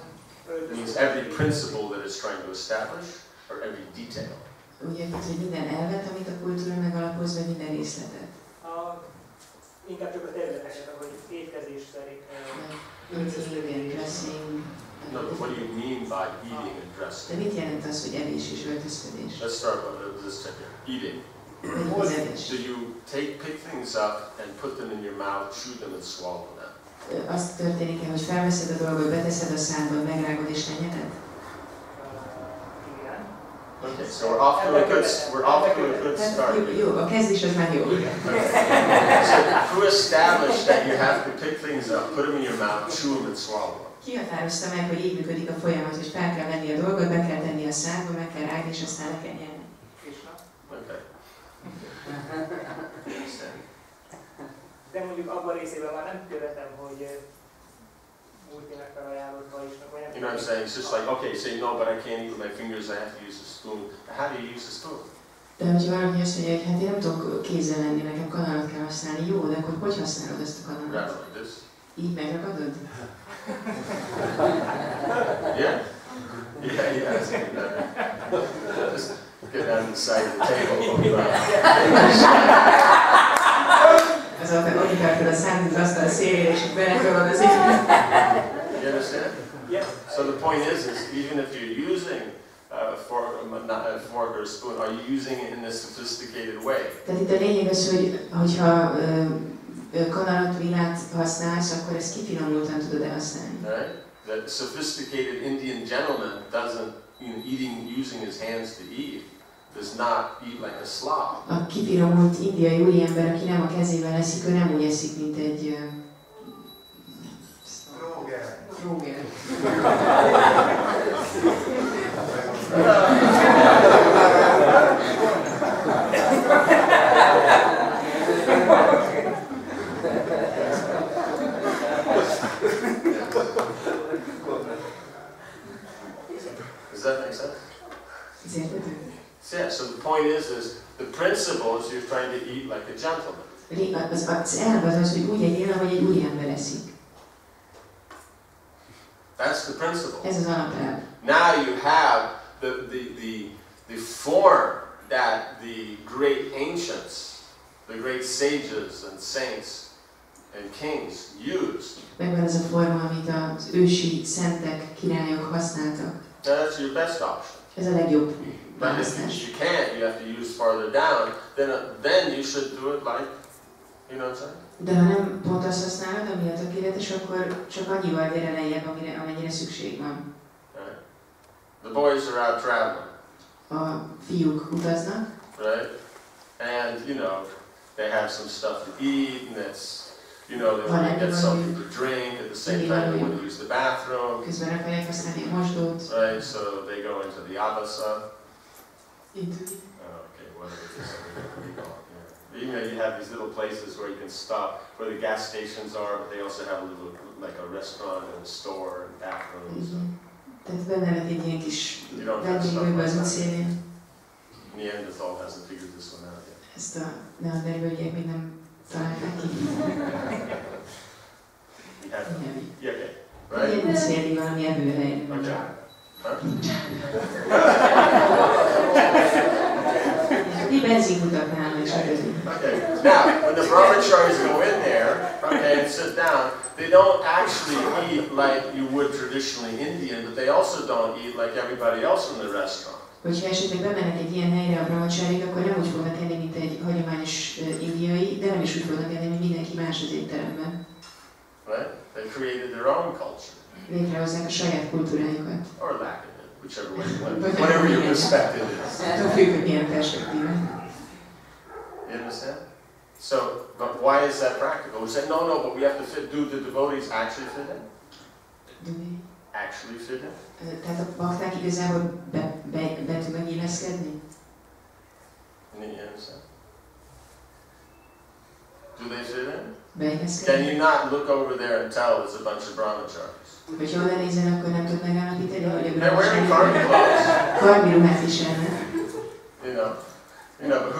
It means every principle that it's trying to establish, or every detail? Ugye, hogy minden elvet, amit a kultúra megalapoz, vagy minden részletet. Inkább csak a területeket, ahogy étkezés szerint. Eating and dressing. No, but what do you mean by eating and dressing? De mit jelent az, hogy evés és öltözködés? Let's start with this check here. Eating. Az evés. Do you pick things up and put them in your mouth, chew them and swallow them? Azt történik hogy felveszed a dolgot, beteszed a szádba, megrágod és lenyeled? Igen. Okay, so we're off to a good start. Jó, a kezdés az már jó. So who established that you have to pick things up, put them in your mouth, chew them and swallow them? Ki határozta meg, hogy így működik a folyamat, hogy fel kell venni a dolgot, be kell tenni a szádba, meg kell rágni, és aztán le kell nyelni. Krisna. Okay. De mondjuk abban a részében már nem követem, hogy multinek felajánlott vajisnak, vagy nem. You know what I'm saying? It's just like, okay, say no, but I can't eat with my fingers, I have to use a spoon. How do you use a spoon? De hogyha valaki azt mondja, hogy hát én nem tudok kézzel lenni, nekem kanalat kell használni, jó, de akkor hogy használod ezt a kanalat? Grab it like this. Így megragadod? Yeah. Yeah, that's good. Just get down to the side of the table. Az ott akartad a számít az asztal szélére, és beletolod az You understand? Yeah. So the point is even if you're using a fork or a spoon, are you using it in a sophisticated way? Tehát itt a lényeg az, hogy hogyha kanalat, villát használsz, akkor ezt kifinomultan tudod-e használni. Right? The sophisticated Indian gentleman doesn't using his hands to eat, does not eat like a slob. A kifinomult indiai úriember, aki nem a kezével eszik, ő nem úgy eszik, mint egy Róger. Does that make sense? Yeah, so the point is the principle is you're trying to eat like a gentleman. Az elv az, hogy úgy egyél, ahogy egy úriember eszik. That's the principle. Ez az alapelv. Now you have the form that the great ancients, the great sages and saints and kings used. Megvan ez a forma, amit az ősi szentek, királyok használtak. That's your best option. Ez a legjobb But if választás. you can't, you have to use farther down, then you should do it like, you know what I'm saying? De ha nem pont azt használod, ami a tökéletes, akkor csak annyival gyere lejjebb, amennyire szükség van. Right? The boys are out traveling. A fiúk utaznak. Right? And, you know, they have some stuff to eat, and that's, you know, they want to get something to drink, at the same time they want to use the bathroom. Közben akarják használni a mosdót. Right? So they go into the abasa. Okay, whatever it is. You know, you have these little places where you can stop, where the gas stations are, but they also have a little, like a restaurant and a store and bathrooms. Tehát benne lett egy ilyen kis vendéglőbe az útszélén. Neanderthal hasn't figured this one out yet. Ezt a neandervölgyek még nem találták ki. Yeah, okay. Right? Ilyen útszéli valami evőhely. Okay. Huh? Mi benzinkutaknál is örözik. Okay. Now, when the brahmacharis go in there, okay, and sit down, they don't actually eat like you would traditionally Indian, but they also don't eat like everybody else in the restaurant. Hogyha esetleg bemennek egy ilyen helyre a brahmacharik, akkor nem úgy fognak enni, mint egy hagyományos indiai, de nem is úgy fognak enni, mint mindenki más az étteremben. Right? They created their own culture. Létrehozzák a saját kultúrájukat. Or lack of it, whichever way you want, whatever your perspective is. Attól függ, hogy milyen perspektíva. You understand? So, but why is that practical? We say, no, but we have to fit. Do the devotees actually fit in? Do we? Actually fit in? Tehát a bakták igazából be tudnak illeszkedni? You understand? Do they fit in? Beilleszkedni? Can you not look over there and tell there's a bunch of brahmacharis? Hogyha oda nézel, akkor nem tud megállapítani, hogy a They're wearing karmi clothes. karmi ruhát viselnek. You know, but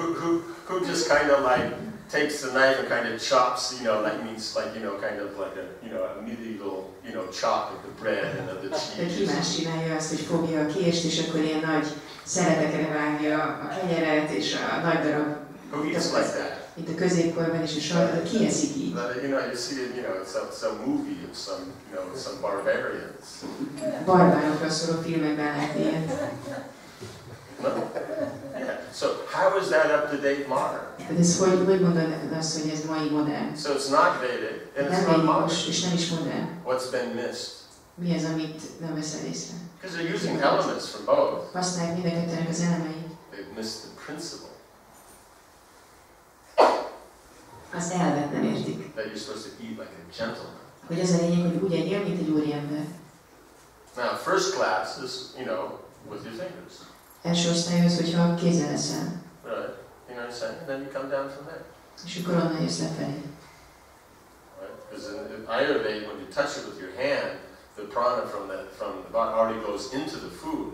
who just kind of like takes the knife and kind of chops, you know, like means like, you know, kind of like a medieval, you know, chop of the bread and of the De ki cheese. más csinálja azt, hogy fogja a kést, és akkor ilyen nagy szeletekre vágja a kenyeret, és a nagy darab. Who eats like that? Mint a középkorban is a sajtot, ki eszik így? You know, you see it, you know, some movie of some barbarians. Barbárokra szóló filmekben lehet ilyet. No? Yeah. So how is that up-to-date modern? Tehát ez hogy mondod azt, hogy ez mai modern? So it's not Vedic and it's Nem not modern. védikus, és nem is modern. What's been missed? Mi az, amit nem veszel észre? Because they're using elements from both. Használják mind a kettőnek az elemeit. They've missed the principle. Az elvet nem értik. That you're supposed to eat like a gentleman. Hogy az a lényeg, hogy úgy egyél, mint egy úriember. Now, first class is, you know, with your fingers. Első osztályhoz, hogyha kézzel eszel. Right? You know what I'm saying? And then you come down from there. És akkor onnan jössz lefelé. Right? Because in Ayurveda, when you touch it with your hand, the prana from the body already goes into the food.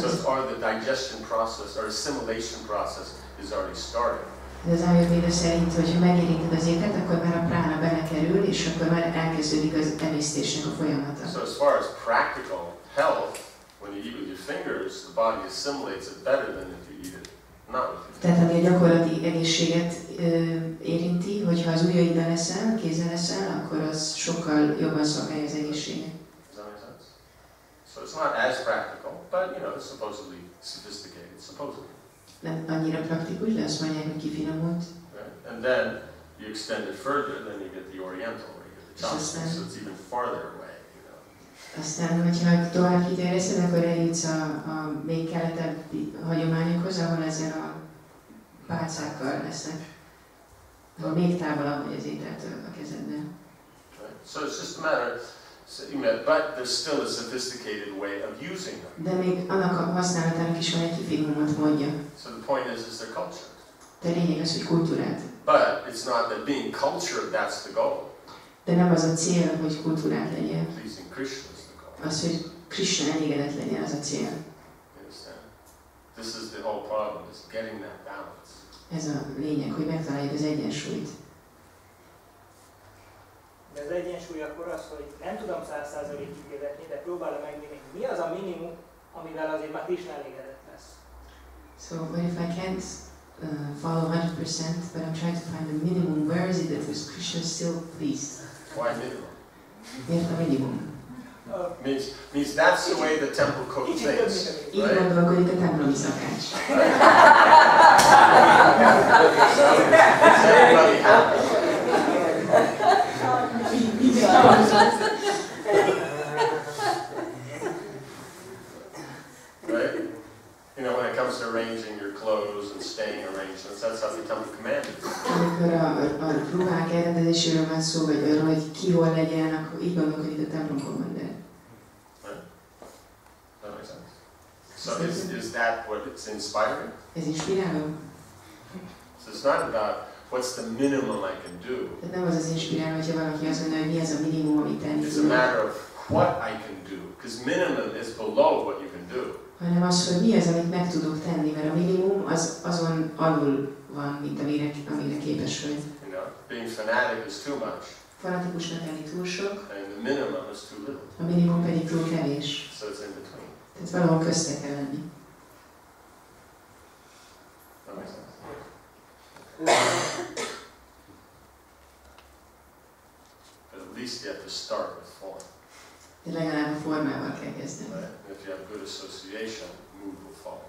So it's already the digestion process or assimilation process is already started. De az Ayurveda szerint, hogyha megérinted az ételt, akkor már a prána belekerül, és akkor már elkezdődik az emésztésnek a folyamata. So as far as practical health, when you eat with your fingers, the body assimilates it better than if you eat it not with your fingers. Tehát ami a gyakorlati egészséget érinti, hogyha az ujjaiddal eszel, kézzel eszel, akkor az sokkal jobban szolgálja az egészséget. Does that make sense? So it's not as practical, but you know, it's supposedly sophisticated, supposedly. Nem annyira praktikus, de azt mondják, hogy kifinomult. Right? And then you extend it further, then you get the Oriental, where you get the chakras, so it's even farther away, you know. Aztán, hogyha tovább kiterjeszted, akkor eljutsz a még keletebbi hagyományokhoz, ahol ezzel a pálcákkal lesznek. Még távolabb vagy az ételtől a kezednél. So it's just a matter, but there's still a sophisticated way of using them. De még annak a használatának is van egy kifinomult módja. So the point is their culture. De lényeg az, hogy kultúrát. But it's not that being cultured, that's the goal. De nem az a cél, hogy kultúrát legyen. Pleasing Krishna is the goal. Az, hogy Krisna elégedett legyen, az a cél. This is the whole problem, is getting that balance. Ez a lényeg, hogy megtaláljuk az egyensúlyt. De az egyensúly akkor az, hogy nem tudom 100%-ig követni, de próbálom megnézni, mi az a minimum, amivel azért már Krishna elégedett lesz. So, what if I can't follow 100%, but I'm trying to find the minimum, where is it that was Krishna still pleased? Why minimum? Miért a minimum? Means that's the way the temple cook thinks. Így gondolkodik a templomi szakács. Everybody happy. Right? You know, when it comes to arranging your clothes and staying arrangements, that's how the temple commanded. Amikor a ruhák elrendezéséről van szó, vagy arról, hogy ki hol legyen, akkor így gondolkodik a templom kommander. That makes sense. So is that what it's inspiring? Ez inspiráló? So it's not about what's the minimum I can do. Tehát nem az az inspiráló, hogyha valaki azt mondja, hogy mi az a minimum, amit tenni It's a matter of what I can do, because minimum is below what you can do. Hanem az, hogy mi az, amit meg tudok tenni, mert a minimum az azon alul van, mint amire képes vagy. You know, being fanatic is too much. Fanatikusnak lenni túl sok, And the minimum is too little. a minimum pedig túl kevés. So it's in between. Tehát valahol közte kell lenni. That makes sense. But at least you have to start with form. De legalább a formával kell kezdeni. Right? If you have good association, mood will follow.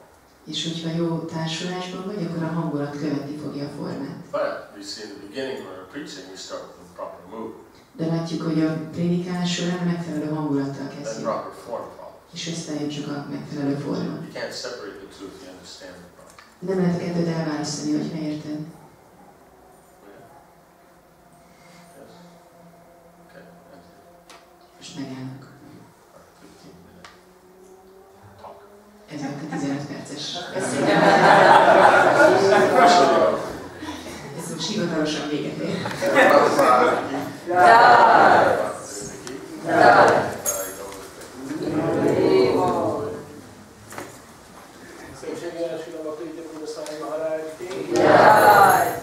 És hogyha jó társulásban vagy, akkor a hangulat követni fogja a formát. But we see in the beginning when we're preaching, we start with the proper mood. De látjuk, hogy a prédikálás során megfelelő hangulattal Then kezdjük. proper form follows. És összejön csak a megfelelő forma. You can't separate the two if you understand the problem. Nem lehet a kettőt elválasztani, hogyha érted. Yes. Okay. Most megállnak. 15 minutes. Talk. Ez volt a 15 perces beszélgetés. Ez most hivatalosan véget ér. Szépségéles a Bhaktividya Purna Swami Maharaja érkezése.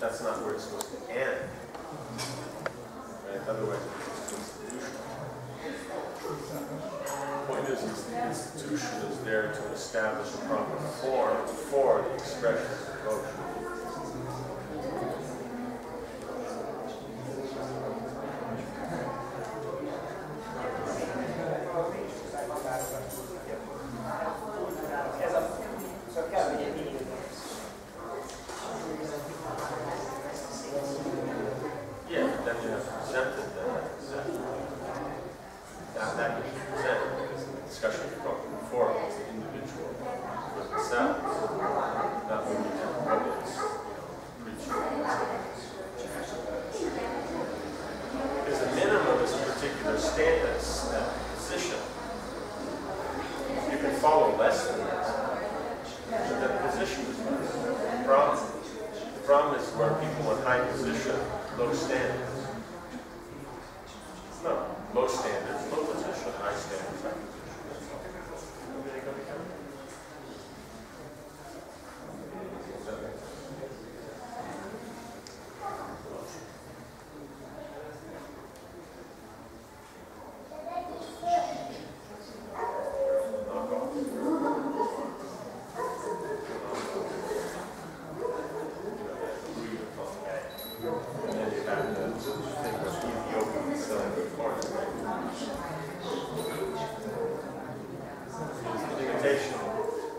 That's not where it's supposed to end. Right? Otherwise, it's the point is, the institution is there to establish a proper form for the expression of devotion. position. You can follow less than that. But that position is the problem. The problem is where people in high position, low standards. No, low standards, low position, high standards, high position.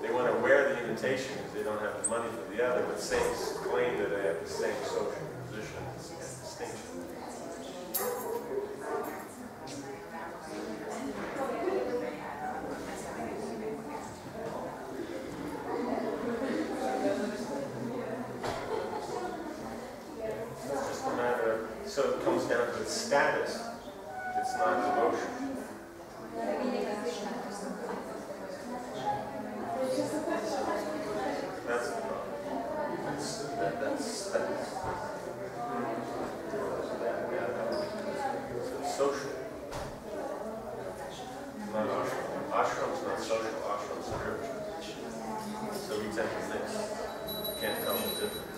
They want to wear the invitation because they don't have the money for the other, but saints claim that they have the same social position and distinction. It's just a matter of, so it comes down to its status. It's not devotion. That's the problem. That's social. Not ashram. Ashram's not social, ashram's spiritual. So we tend to mix. You can't tell the difference.